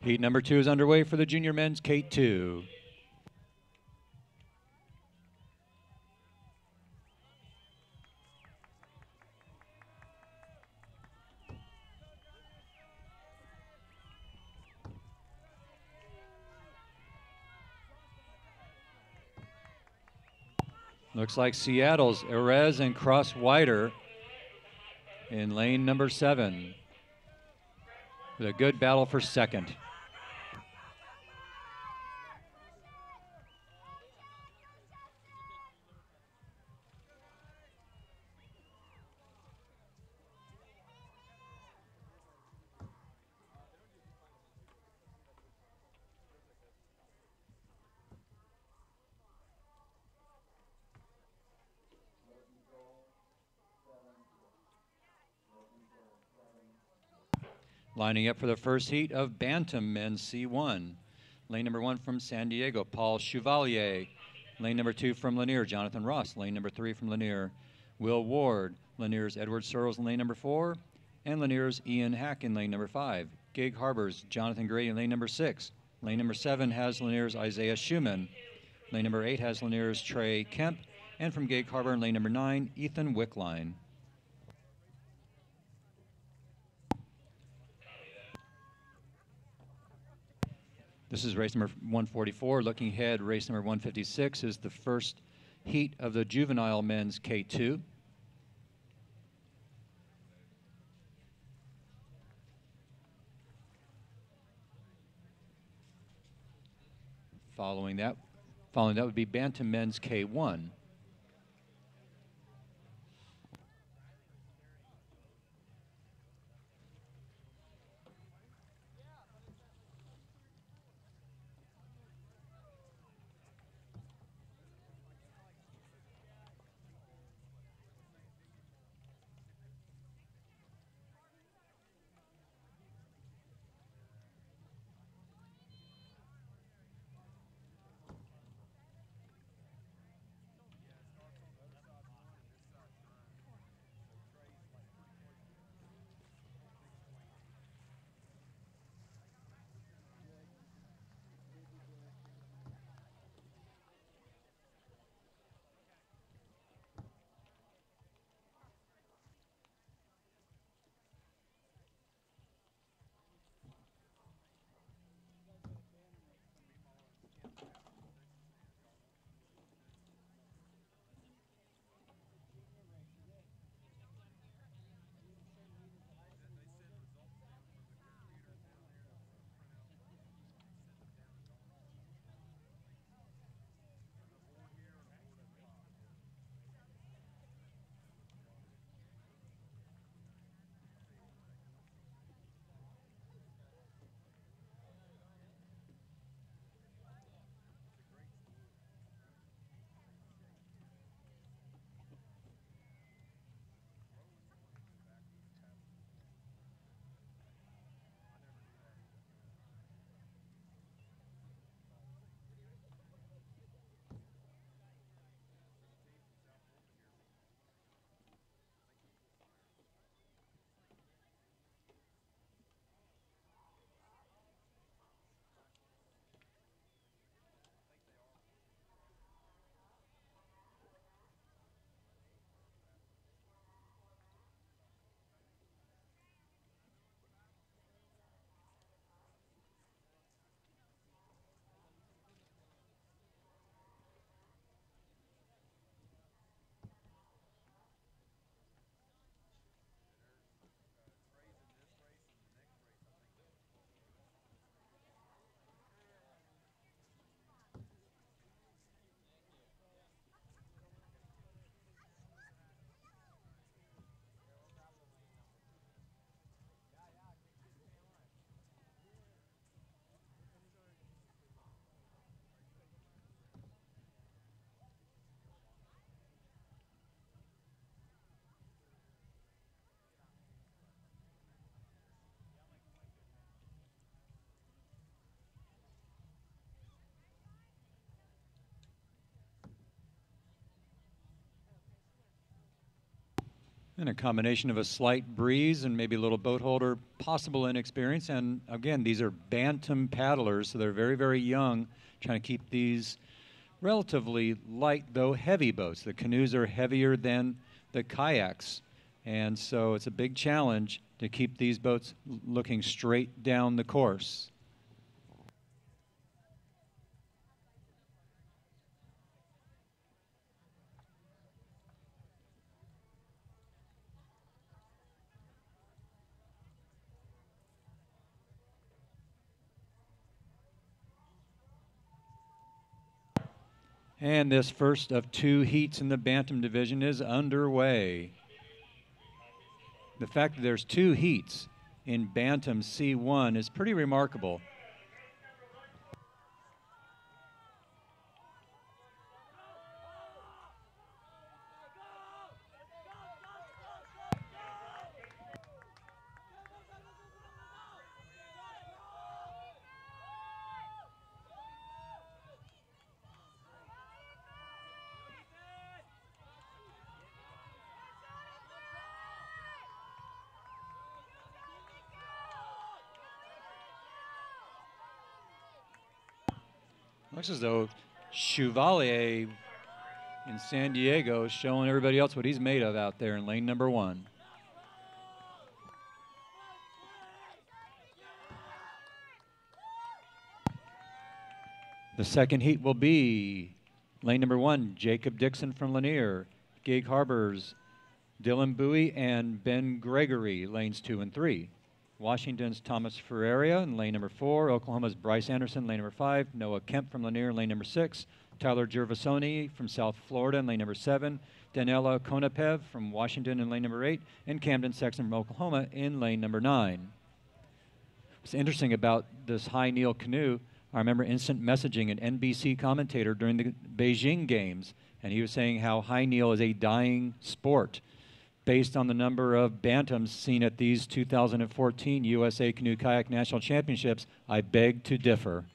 Heat number 2 is underway for the junior men's K2. Looks like Seattle's Erez and Cross Wider in lane number 7 with a good battle for second. Lining up for the first heat of Bantam Men's C1. Lane number 1 from San Diego, Paul Chevalier. Lane number 2 from Lanier, Jonathan Ross. Lane number 3 from Lanier, Will Ward. Lanier's Edward Searles in lane number 4. And Lanier's Ian Hack in lane number 5. Gig Harbor's Jonathan Gray in lane number 6. Lane number 7 has Lanier's Isaiah Schumann. Lane number 8 has Lanier's Trey Kemp. And from Gig Harbor in lane number 9, Ethan Wickline. This is race number 144. Looking ahead, race number 156 is the first heat of the juvenile men's K2. Following that would be Bantam men's K1. And a combination of a slight breeze and maybe a little boat holder, possible inexperience. And again, these are bantam paddlers, so they're very, very young, trying to keep these relatively light, though heavy boats. The canoes are heavier than the kayaks. And so it's a big challenge to keep these boats looking straight down the course. And this first of two heats in the bantam division is underway. The fact that there's two heats in bantam C1 is pretty remarkable. Looks as though Chevalier in San Diego is showing everybody else what he's made of out there in lane number 1. The second heat will be lane number 1, Jacob Dixon from Lanier, Gig Harbors, Dylan Bowie and Ben Gregory, lanes 2 and 3. Washington's Thomas Ferreira in lane number 4, Oklahoma's Bryce Anderson, lane number 5, Noah Kemp from Lanier, lane number 6, Tyler Gervasoni from South Florida in lane number 7, Daniela Konapev from Washington in lane number 8, and Camden Sexton from Oklahoma in lane number 9. What's interesting about this high kneel canoe, I remember instant messaging an NBC commentator during the Beijing Games, and he was saying how high kneel is a dying sport based on the number of bantams seen at these 2014 USA Canoe Kayak National Championships. I beg to differ.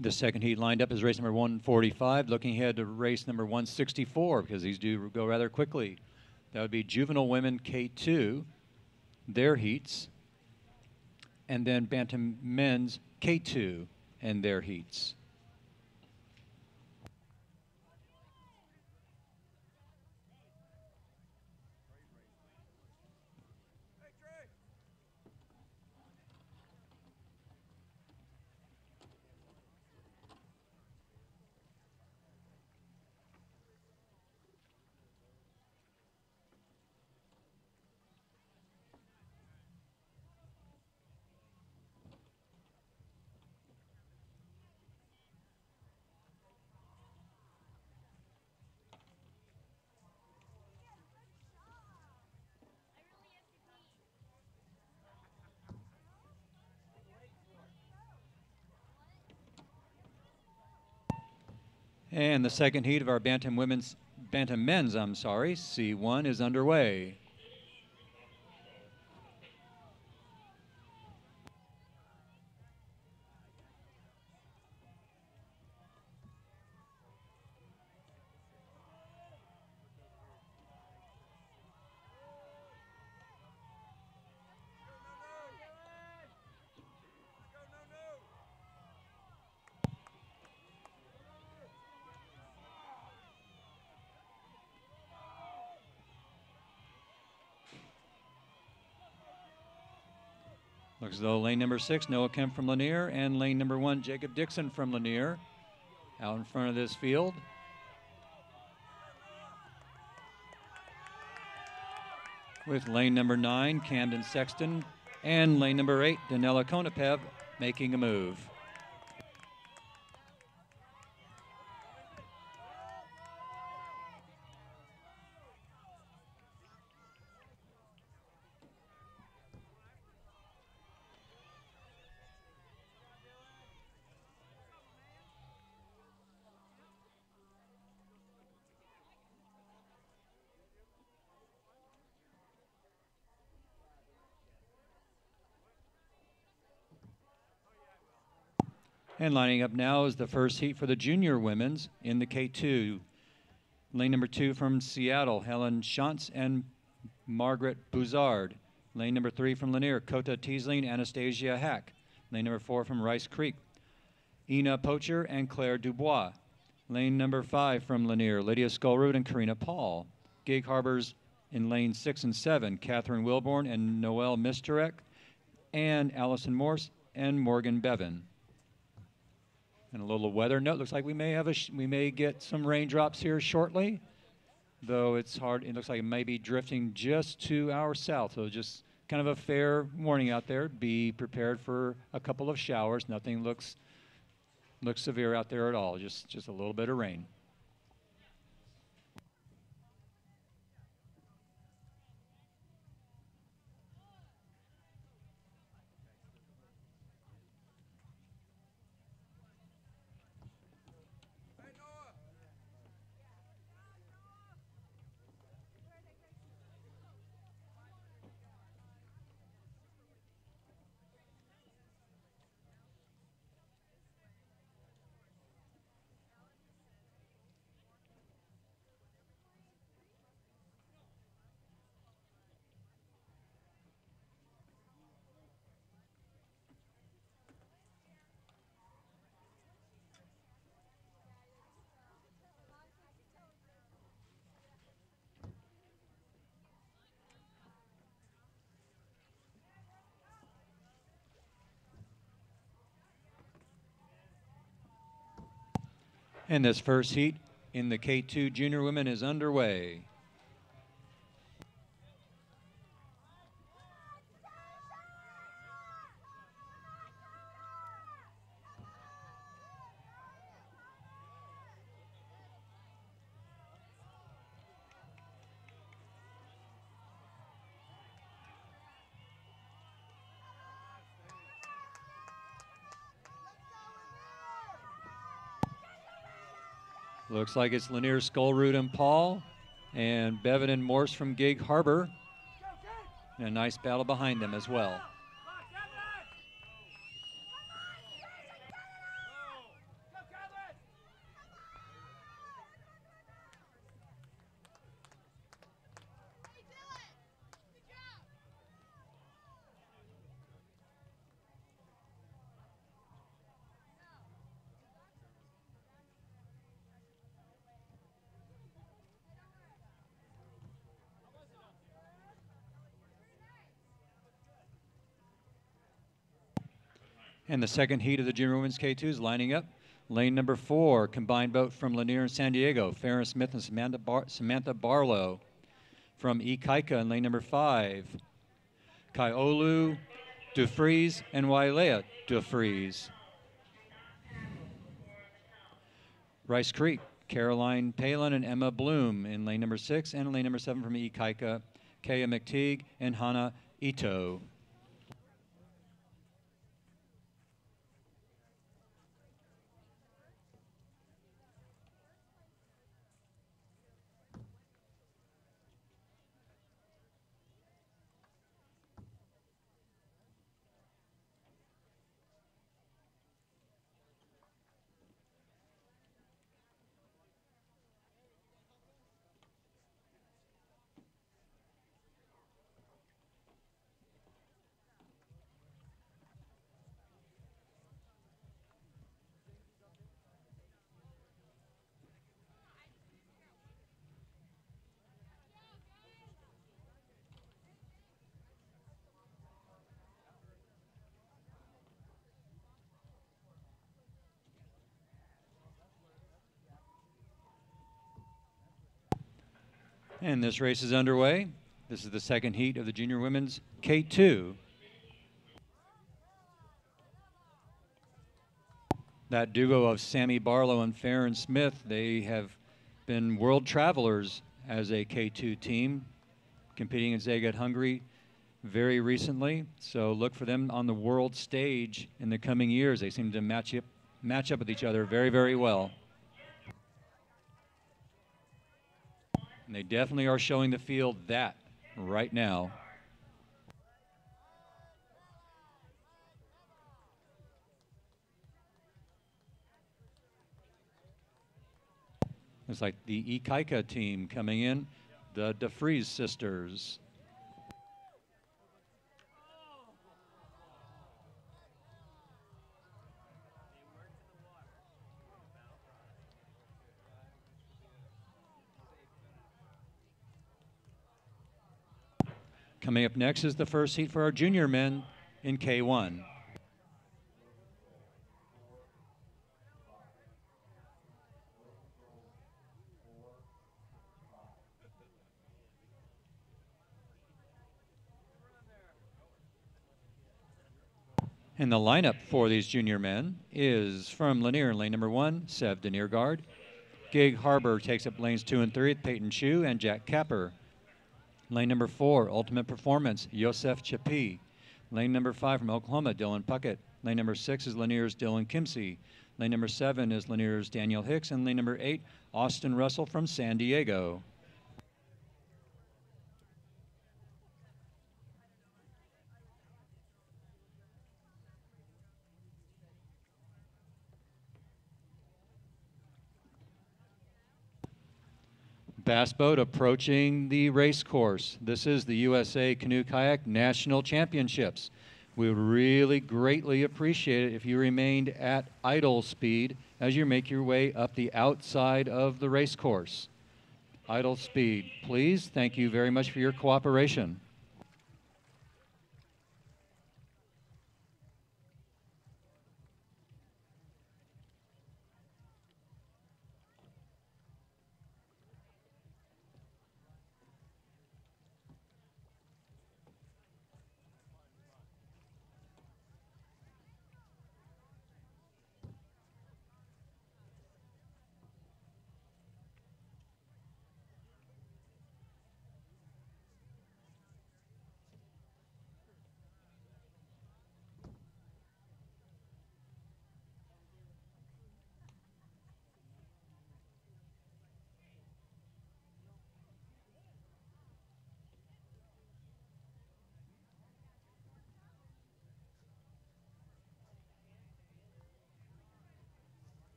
The second heat lined up is race number 145, looking ahead to race number 164 because these do go rather quickly. That would be Juvenile Women K2, their heats, and then Bantam Men's K2 and their heats. And the second heat of our Bantam Men's C1 is underway. Looks as though lane number 6, Noah Kemp from Lanier, and lane number 1, Jacob Dixon from Lanier, out in front of this field. With lane number 9, Camden Sexton, and lane number 8, Danila Konopev, making a move. And lining up now is the first heat for the junior women's in the K2. Lane number 2 from Seattle, Helen Schantz and Margaret Buzard. Lane number 3 from Lanier, Kota Teasling, Anastasia Hack. Lane number 4 from Rice Creek, Ina Pocher and Claire Dubois. Lane number 5 from Lanier, Lydia Skullroot and Karina Paul. Gig Harbors in lane 6 and 7, Catherine Wilborn and Noelle Mistarek, and Allison Morse and Morgan Bevan. And a little weather note, looks like we may get some raindrops here shortly, though it's hard. It looks like it may be drifting just to our south, so just kind of a fair warning out there. Be prepared for a couple of showers. Nothing looks severe out there at all, just a little bit of rain. And this first heat in the K2 junior women is underway. Looks like it's Lanier, Skullroot, and Paul, and Bevan and Morse from Gig Harbor. And a nice battle behind them as well. And the second heat of the junior women's K2 is lining up. Lane number 4, combined boat from Lanier and San Diego, Farron Smith and Samantha Barlow. From Ikaika in lane number 5, Kaiolu Dufries and Wailea Dufries. Rice Creek, Caroline Palin and Emma Bloom in lane number 6, and lane number 7 from Ikaika, Kaya McTeague and Hana Ito. And this race is underway. This is the second heat of the junior women's K2. That duo of Sammy Barlow and Farron Smith, they have been world travelers as a K2 team, competing in Zagat, Hungary very recently. So look for them on the world stage in the coming years. They seem to match up with each other very, very well. And they definitely are showing the field that right now. It's like the Ikaika team coming in, the DeFries sisters. Coming up next is the first heat for our junior men in K1. And the lineup for these junior men is from Lanier in lane number 1, Sev Deniergaard. Gig Harbor takes up lanes 2 and 3 with Peyton Chu and Jack Capper. Lane number 4, Ultimate Performance, Yosef Chapi. Lane number 5 from Oklahoma, Dylan Puckett. Lane number 6 is Lanier's Dylan Kimsey. Lane number 7 is Lanier's Daniel Hicks. And lane number 8, Austin Russell from San Diego. Bass boat approaching the race course. This is the USA Canoe Kayak National Championships. We would really greatly appreciate it if you remained at idle speed as you make your way up the outside of the race course. Idle speed, please. Thank you very much for your cooperation.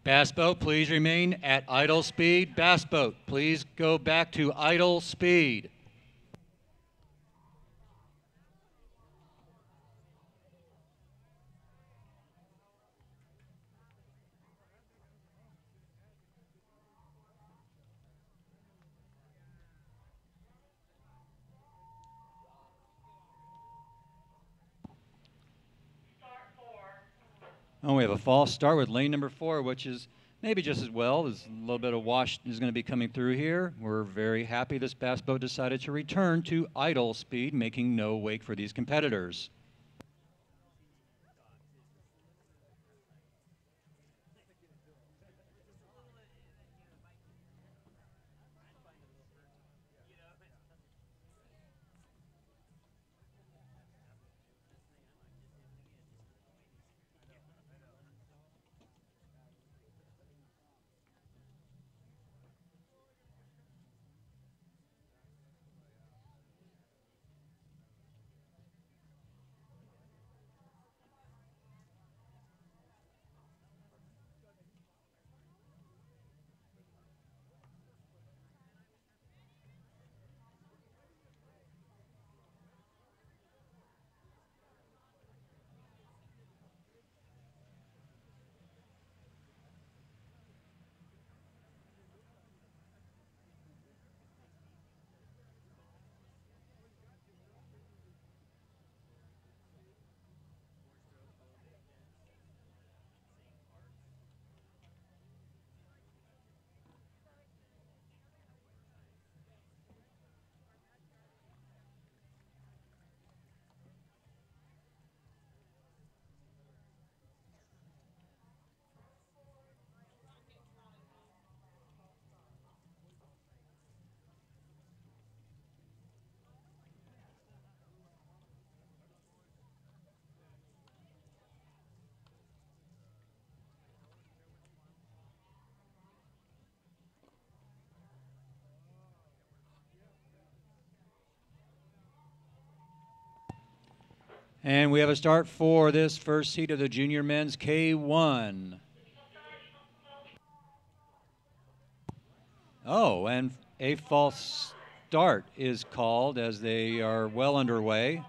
Bass boat, please remain at idle speed. Bass boat, please go back to idle speed. Oh, we have a false start with lane number 4, which is maybe just as well. There's a little bit of wash is going to be coming through here. We're very happy this bass boat decided to return to idle speed, making no wake for these competitors. And we have a start for this first heat of the junior men's K1. Oh, and a false start is called as they are well underway.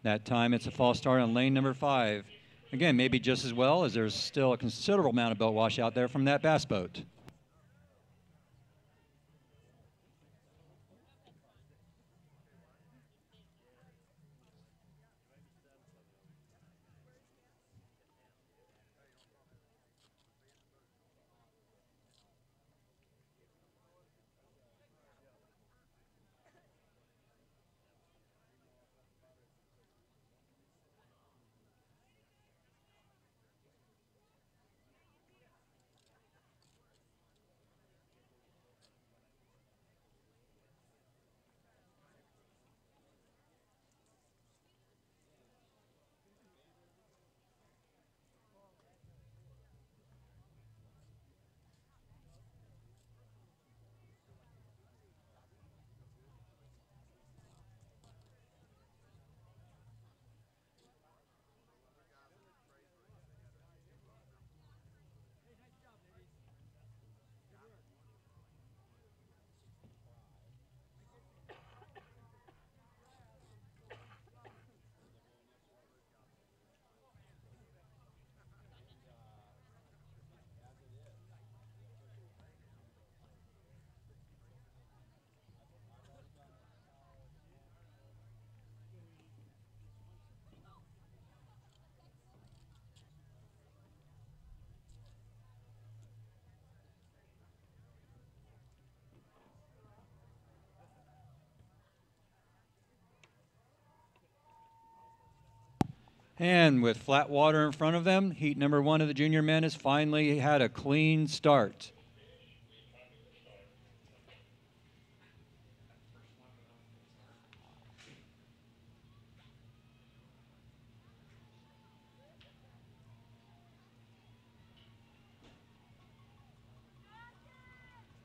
That time it's a false start on lane number 5. Again, maybe just as well as there's still a considerable amount of boat wash out there from that bass boat. And with flat water in front of them, heat number 1 of the junior men has finally had a clean start.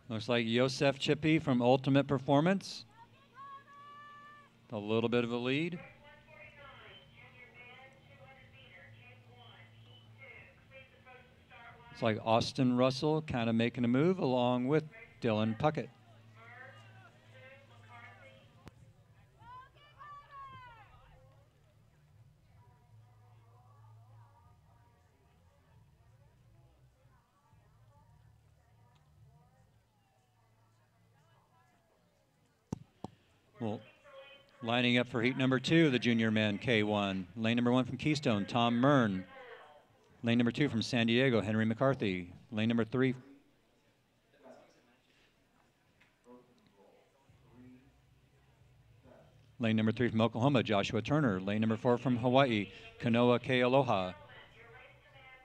Looks like Yosef Chippy from Ultimate Performance. A little bit of a lead. It's like Austin Russell kind of making a move along with Dylan Puckett. Well, lining up for heat number 2 of the junior men K1. Lane number 1 from Keystone, Tom Mern. Lane number 2 from San Diego, Henry McCarthy. Lane number 3. Lane number 3 from Oklahoma, Joshua Turner. Lane number 4 from Hawaii, Kanoa K. Aloha.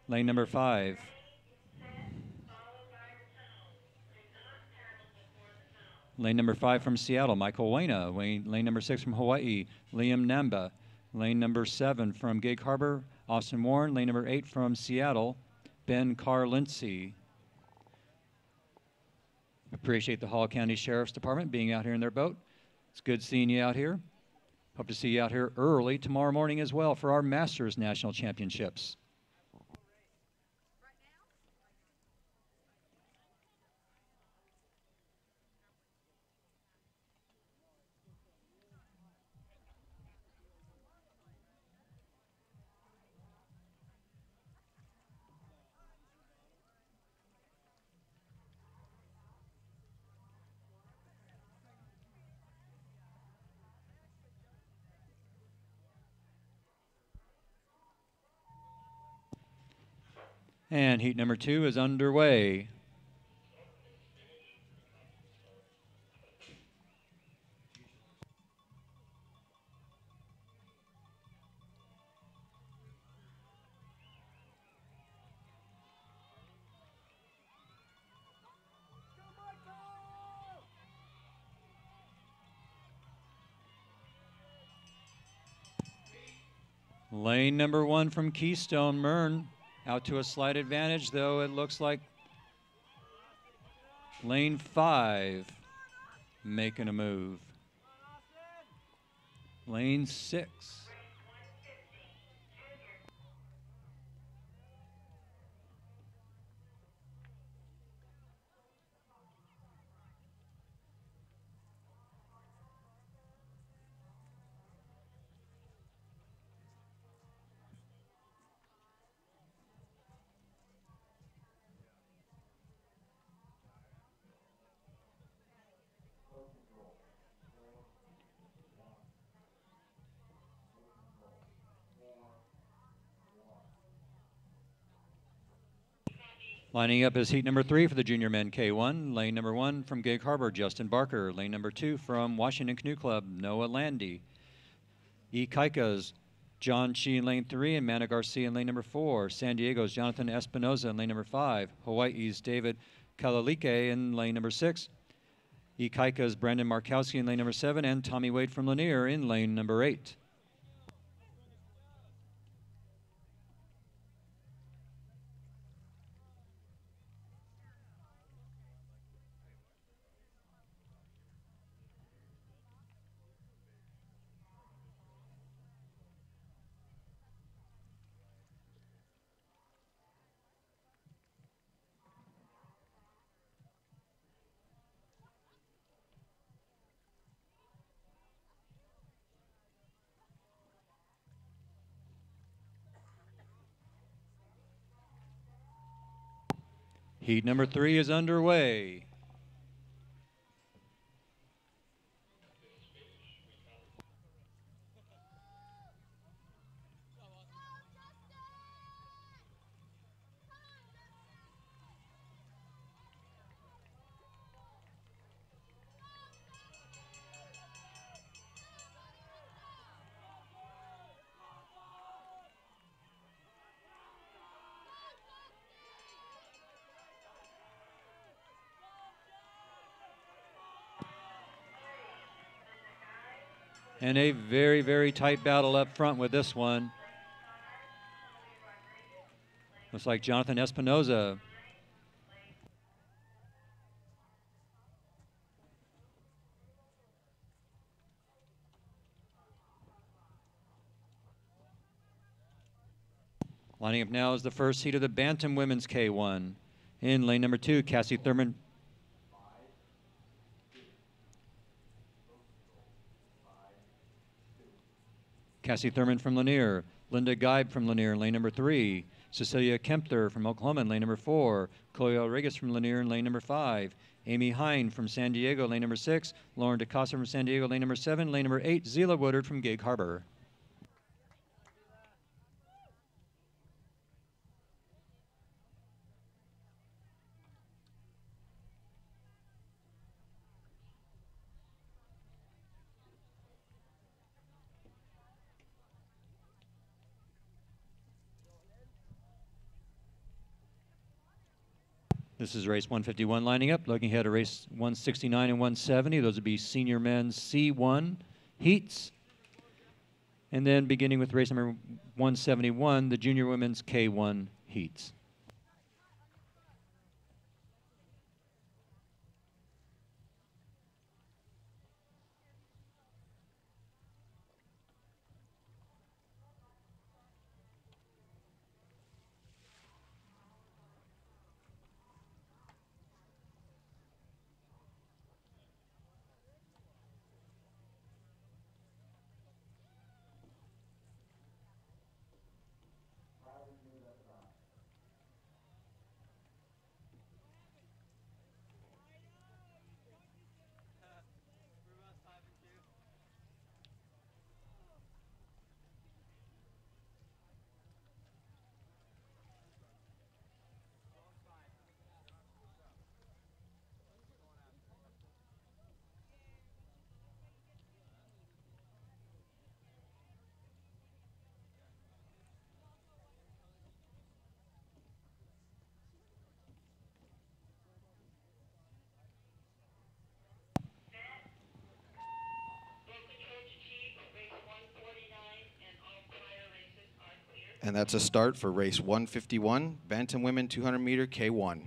Lane number 5. Lane number 5 from Seattle, Michael Waina. Lane number 6 from Hawaii, Liam Namba. Lane number 7 from Gig Harbor, Austin Warren. Lane number 8 from Seattle, Ben Carlincy. Appreciate the Hall County Sheriff's Department being out here in their boat. It's good seeing you out here. Hope to see you out here early tomorrow morning as well for our Masters National Championships. And heat number 2 is underway. Lane number 1 from Keystone, Mern. Out to a slight advantage, though it looks like lane 5 making a move. lane 6. Lining up is heat number 3 for the junior men K1. Lane number 1 from Gig Harbor, Justin Barker. Lane number 2 from Washington Canoe Club, Noah Landy. Ikaikas, John Chi in lane 3 and Manna Garcia in lane number 4. San Diego's Jonathan Espinoza in lane number 5. Hawaii's David Kalalike in lane number 6. Ikaika's Brandon Markowski in lane number 7 and Tommy Wade from Lanier in lane number 8. Heat number 3 is underway. And a very, very tight battle up front with this one. Looks like Jonathan Espinoza. Lining up now is the first heat of the Bantam Women's K1. In lane number 2, Cassie Thurman. Cassie Thurman from Lanier. Linda Geib from Lanier in lane number 3. Cecilia Kempter from Oklahoma in lane number 4. Chloe Rodriguez from Lanier in lane number 5. Amy Hine from San Diego, lane number 6. Lauren DeCosta from San Diego, lane number 7. Lane number 8, Zila Woodard from Gig Harbor. This is race 151 lining up. Looking ahead at race 169 and 170. Those would be senior men's C1 heats. And then beginning with race number 171, the junior women's K1 heats. And that's a start for race 151, Bantam Women 200 meter K1.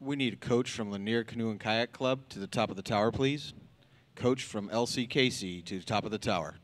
We need a coach from Lanier Canoe and Kayak Club to the top of the tower, please. Coach from LCKC to the top of the tower.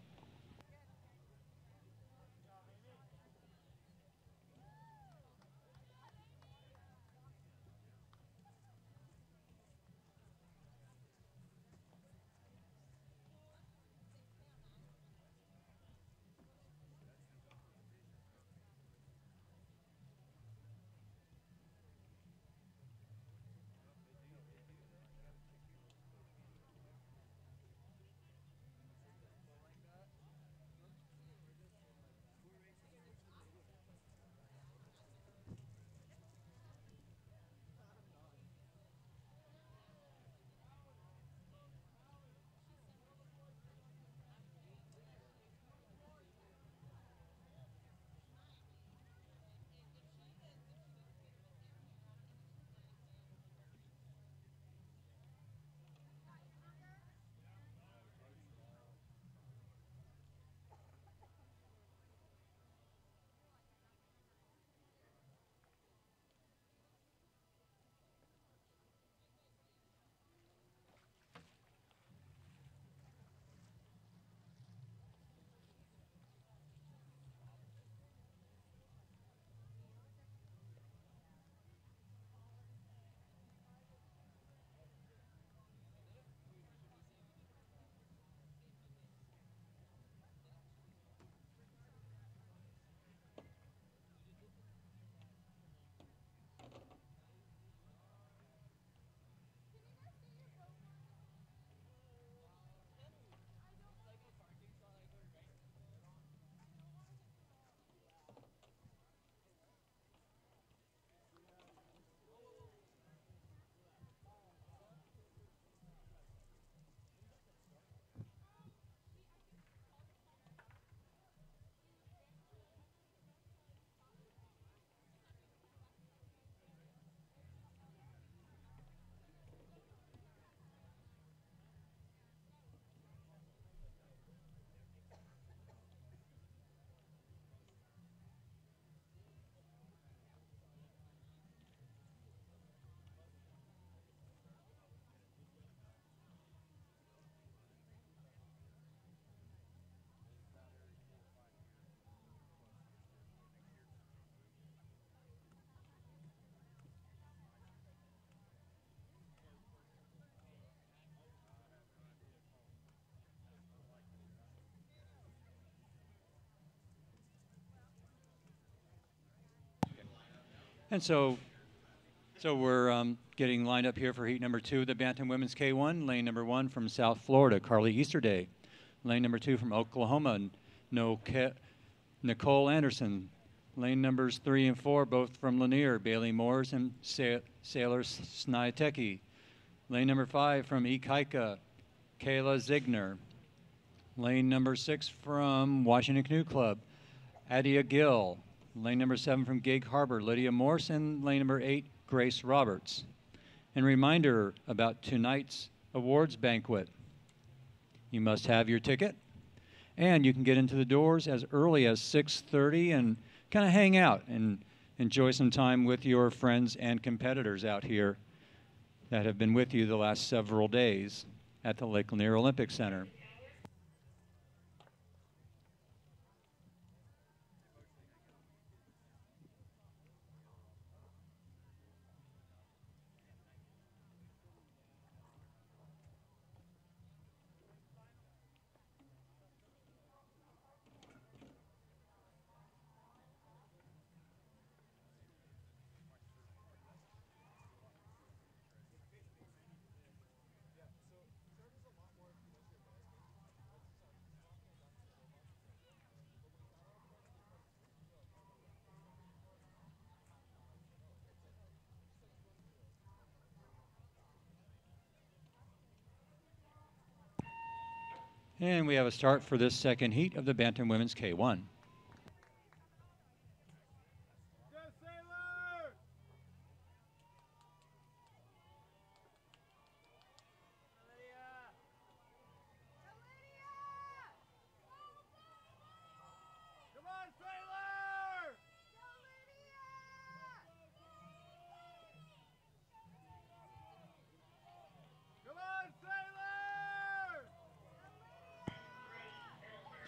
And so we're getting lined up here for heat number 2 of the Bantam Women's K1. Lane number 1 from South Florida, Carly Easterday. Lane number 2 from Oklahoma, Nicole Anderson. Lane numbers 3 and 4, both from Lanier, Bailey Moores and Sailor Sniateki. Lane number 5 from Ikaika, Kayla Zigner. Lane number 6 from Washington Canoe Club, Adia Gill. Lane number 7 from Gig Harbor, Lydia Morse. And lane number 8, Grace Roberts. And reminder about tonight's awards banquet. You must have your ticket, and you can get into the doors as early as 6:30 and kind of hang out and enjoy some time with your friends and competitors out here that have been with you the last several days at the Lake Lanier Olympic Center. And we have a start for this second heat of the Bantam Women's K1.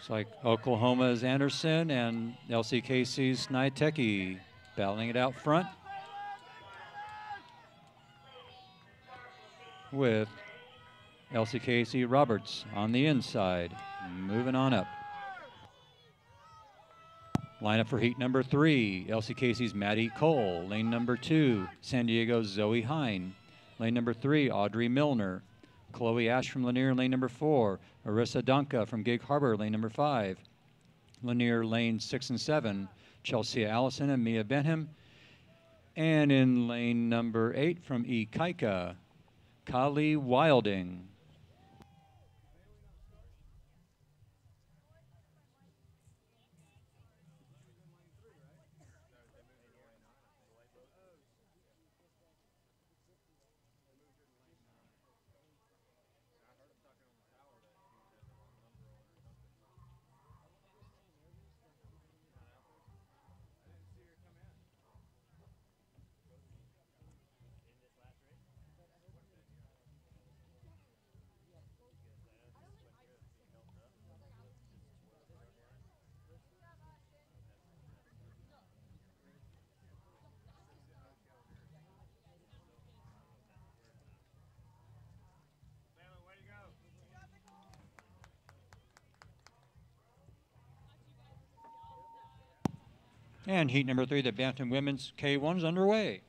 Looks like Oklahoma's Anderson and LCKC's Sniteki battling it out front, with LCKC Roberts on the inside, moving on up. Lineup for heat number 3, LCKC's Maddie Cole. Lane number 2, San Diego's Zoe Hine. Lane number 3, Audrey Milner. Chloe Ash from Lanier, lane number 4. Arissa Donka from Gig Harbor, lane number 5. Lanier, lane 6 and 7. Chelsea Allison and Mia Benham. And in lane number 8 from Ikaika, Kali Wilding. And heat number 3, the Bantam Women's K1 is underway.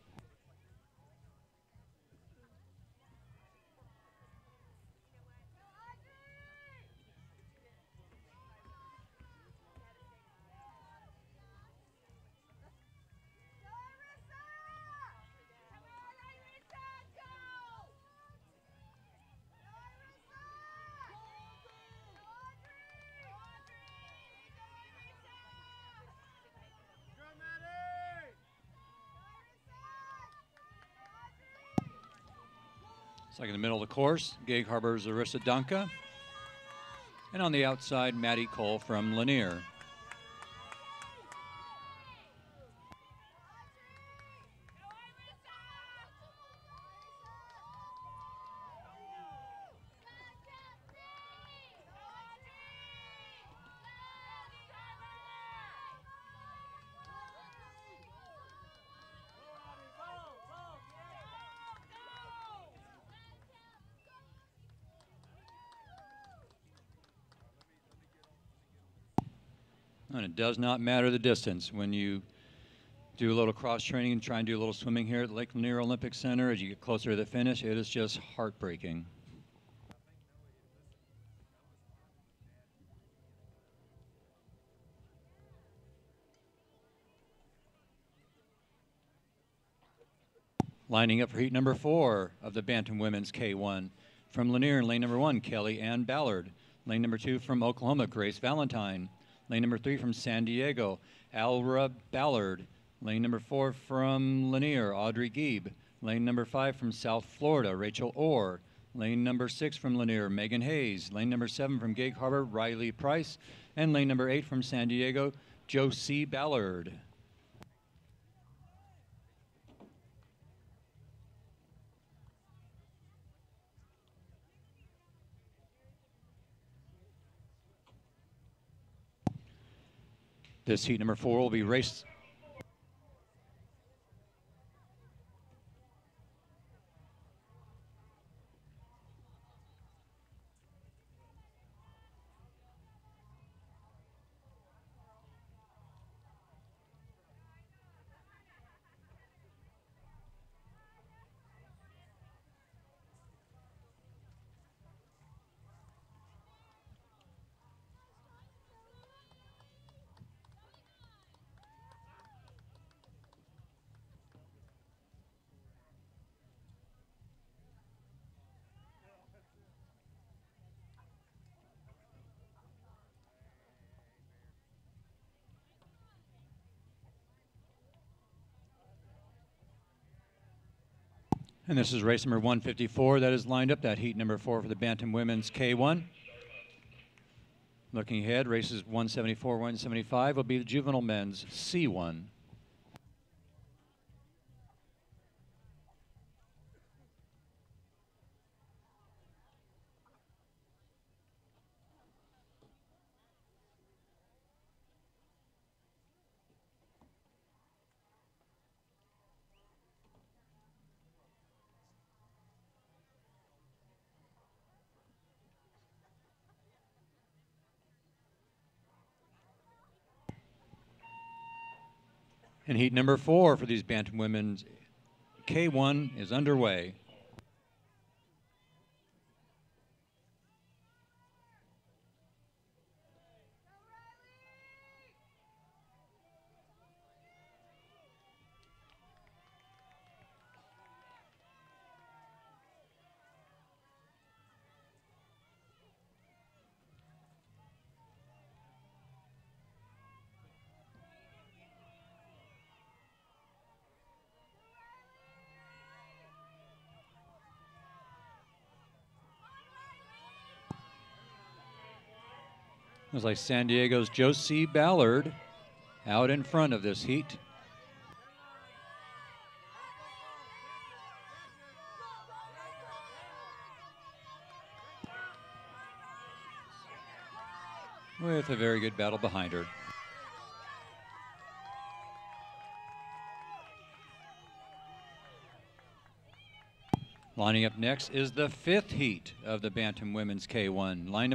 It's like in the middle of the course, Gig Harbor's Arissa Donka. And on the outside, Maddie Cole from Lanier. And it does not matter the distance. When you do a little cross training and try and do a little swimming here at the Lake Lanier Olympic Center, as you get closer to the finish, it is just heartbreaking. Lining up for heat number 4 of the Bantam Women's K1. From Lanier in lane number 1, Kelly Ann Ballard. Lane number 2 from Oklahoma, Grace Valentine. Lane number 3 from San Diego, Alra Ballard. Lane number 4 from Lanier, Audrey Gieb. Lane number 5 from South Florida, Rachel Orr. Lane number 6 from Lanier, Megan Hayes. Lane number 7 from Gig Harbor, Riley Price. And lane number 8 from San Diego, Josie Ballard. This heat number 4 will be raced. And this is race number 154 that is lined up, that heat number 4 for the Bantam Women's K1. Looking ahead, races 174, 175 will be the Juvenile Men's C1. And heat number 4 for these bantam women's K1 is underway. Looks like San Diego's Josie Ballard out in front of this heat. With a very good battle behind her. Lining up next is the 5th heat of the Bantam Women's K1. Lane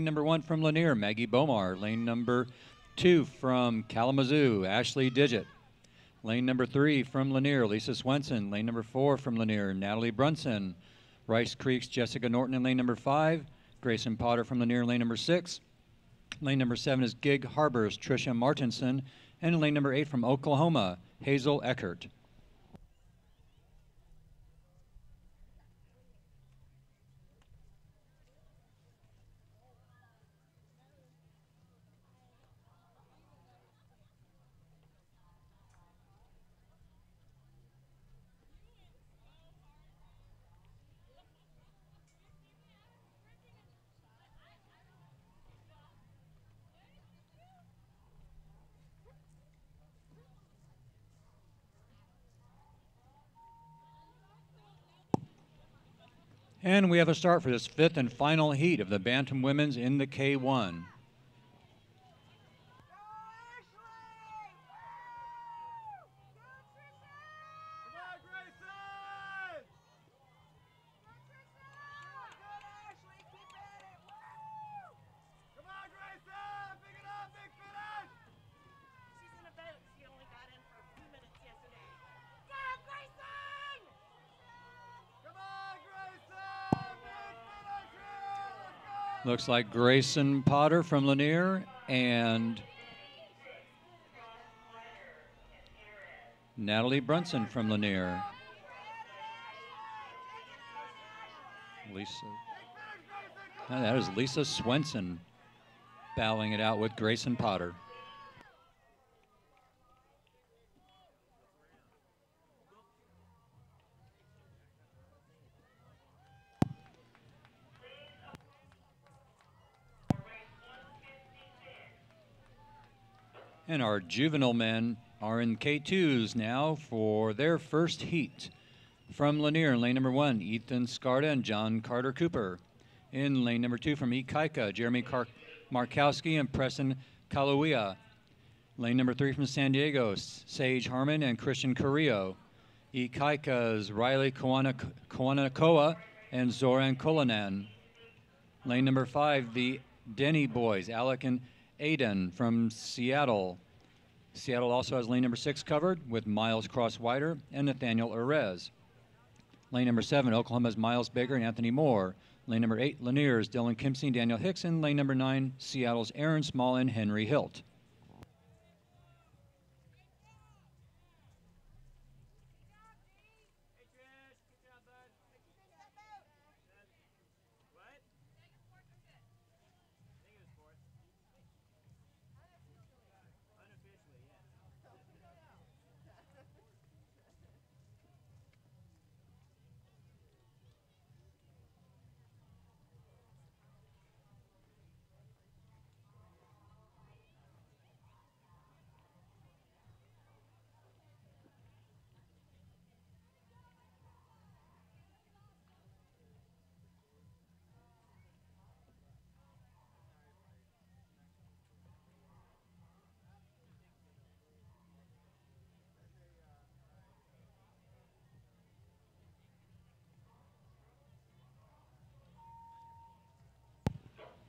number one from Lanier, Maggie Bomar. Lane number 2 from Kalamazoo, Ashley Digit. Lane number 3 from Lanier, Lisa Swenson. Lane number 4 from Lanier, Natalie Brunson. Rice Creek's Jessica Norton in lane number 5. Grayson Potter from Lanier, lane number 6. Lane number 7 is Gig Harbor's Tricia Martinson. And lane number 8 from Oklahoma, Hazel Eckert. And we have a start for this 5th and final heat of the Bantam Women's in the K1. Looks like Grayson Potter from Lanier and Natalie Brunson from Lanier. That is Lisa Swenson battling it out with Grayson Potter. And our juvenile men are in K2s now for their first heat. From Lanier in lane number 1, Ethan Scarda and John Carter Cooper. In lane number 2 from Ikaika, Jeremy Markowski and Preston Kaluia. Lane number 3 from San Diego, Sage Harmon and Christian Carrillo. Ikaika's Riley Kawanakoa and Zoran Kolanan. Lane number 5, the Denny boys, Alec and Aiden from Seattle. Seattle also has lane number 6 covered with Miles Cross-Wider and Nathaniel Erez. Lane number 7, Oklahoma's Miles Baker and Anthony Moore. Lane number 8, Lanier's Dylan Kimsey and Daniel Hicks. And lane number 9, Seattle's Aaron Small and Henry Hilt.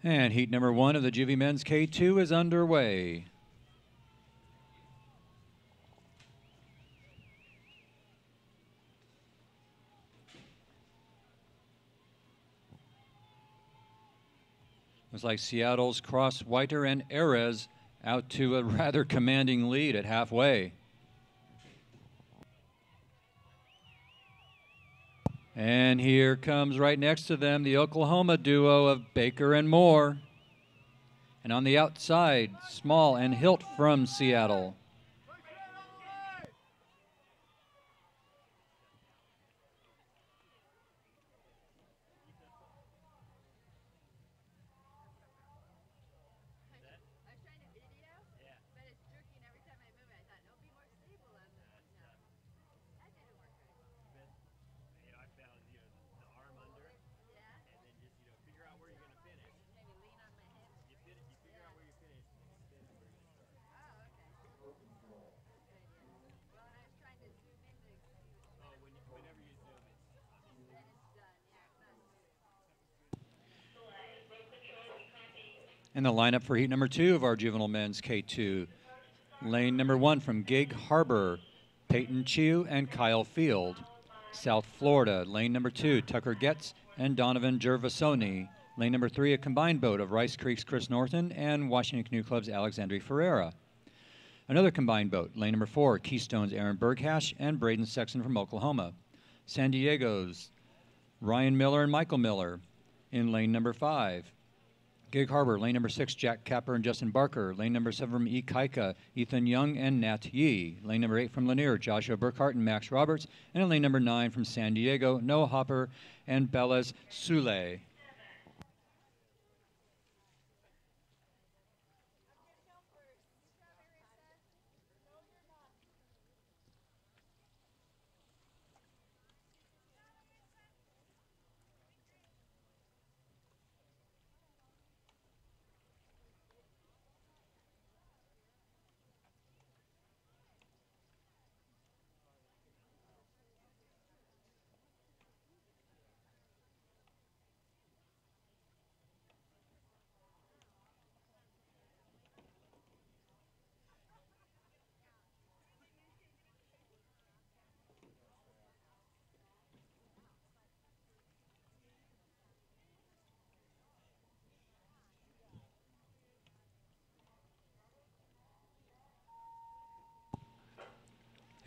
And heat number 1 of the Juvie Men's K2 is underway. Looks like Seattle's Cross Whiter and Erez out to a rather commanding lead at halfway. And here comes right next to them the Oklahoma duo of Baker and Moore. And on the outside, Small and Hilt from Seattle. And the lineup for heat number 2 of our juvenile men's K2. Lane number 1 from Gig Harbor, Peyton Chew and Kyle Field. South Florida, lane number 2, Tucker Getz and Donovan Gervasoni. Lane number 3, a combined boat of Rice Creek's Chris Norton and Washington Canoe Club's Alexandre Ferreira. Another combined boat, lane number 4, Keystone's Aaron Berghash and Braden Sexton from Oklahoma. San Diego's Ryan Miller and Michael Miller in lane number 5. Gig Harbor, lane number 6, Jack Capper and Justin Barker. Lane number 7 from Ikaika, Ethan Young and Nat Yee. Lane number 8 from Lanier, Joshua Burkhart and Max Roberts. And in lane number 9 from San Diego, Noah Hopper and Belez Sule.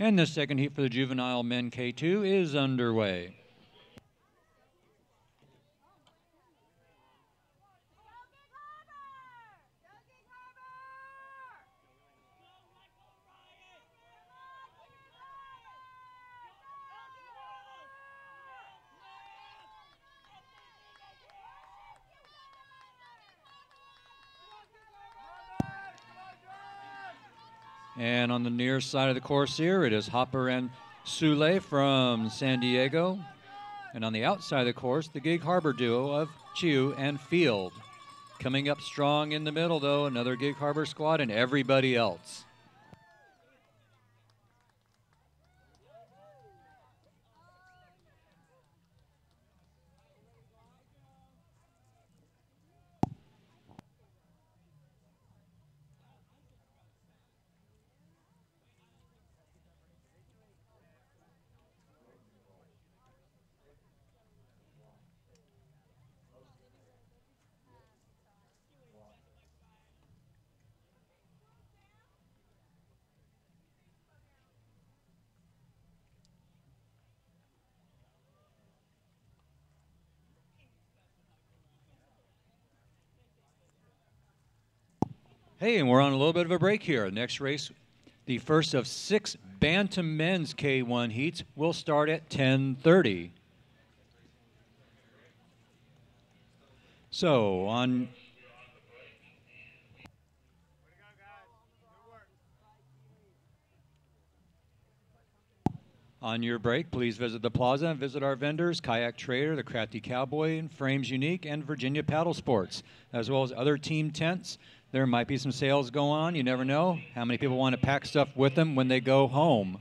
And the second heat for the juvenile men K2 is underway. And on the near side of the course here, it is Hopper and Sule from San Diego. And on the outside of the course, the Gig Harbor duo of Chew and Field. Coming up strong in the middle, though, another Gig Harbor squad and everybody else. Hey, and we're on a little bit of a break here. Next race, the first of 6 Bantam men's K1 heats, will start at 10:30. So on your break, please visit the plaza and visit our vendors, Kayak Trader, the Crafty Cowboy, and Frames Unique, and Virginia Paddle Sports, as well as other team tents. There might be some sales going on. You never know how many people want to pack stuff with them when they go home.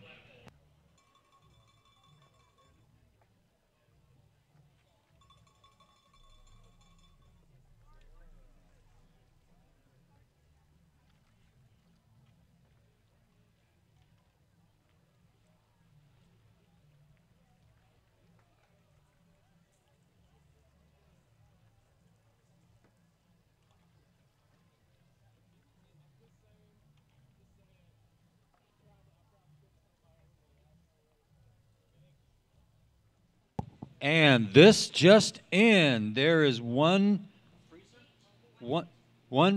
And this just in, there is one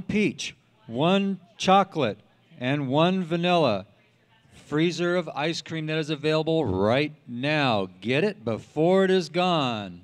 peach, one chocolate, and one vanilla freezer of ice cream that is available right now. Get it before it is gone.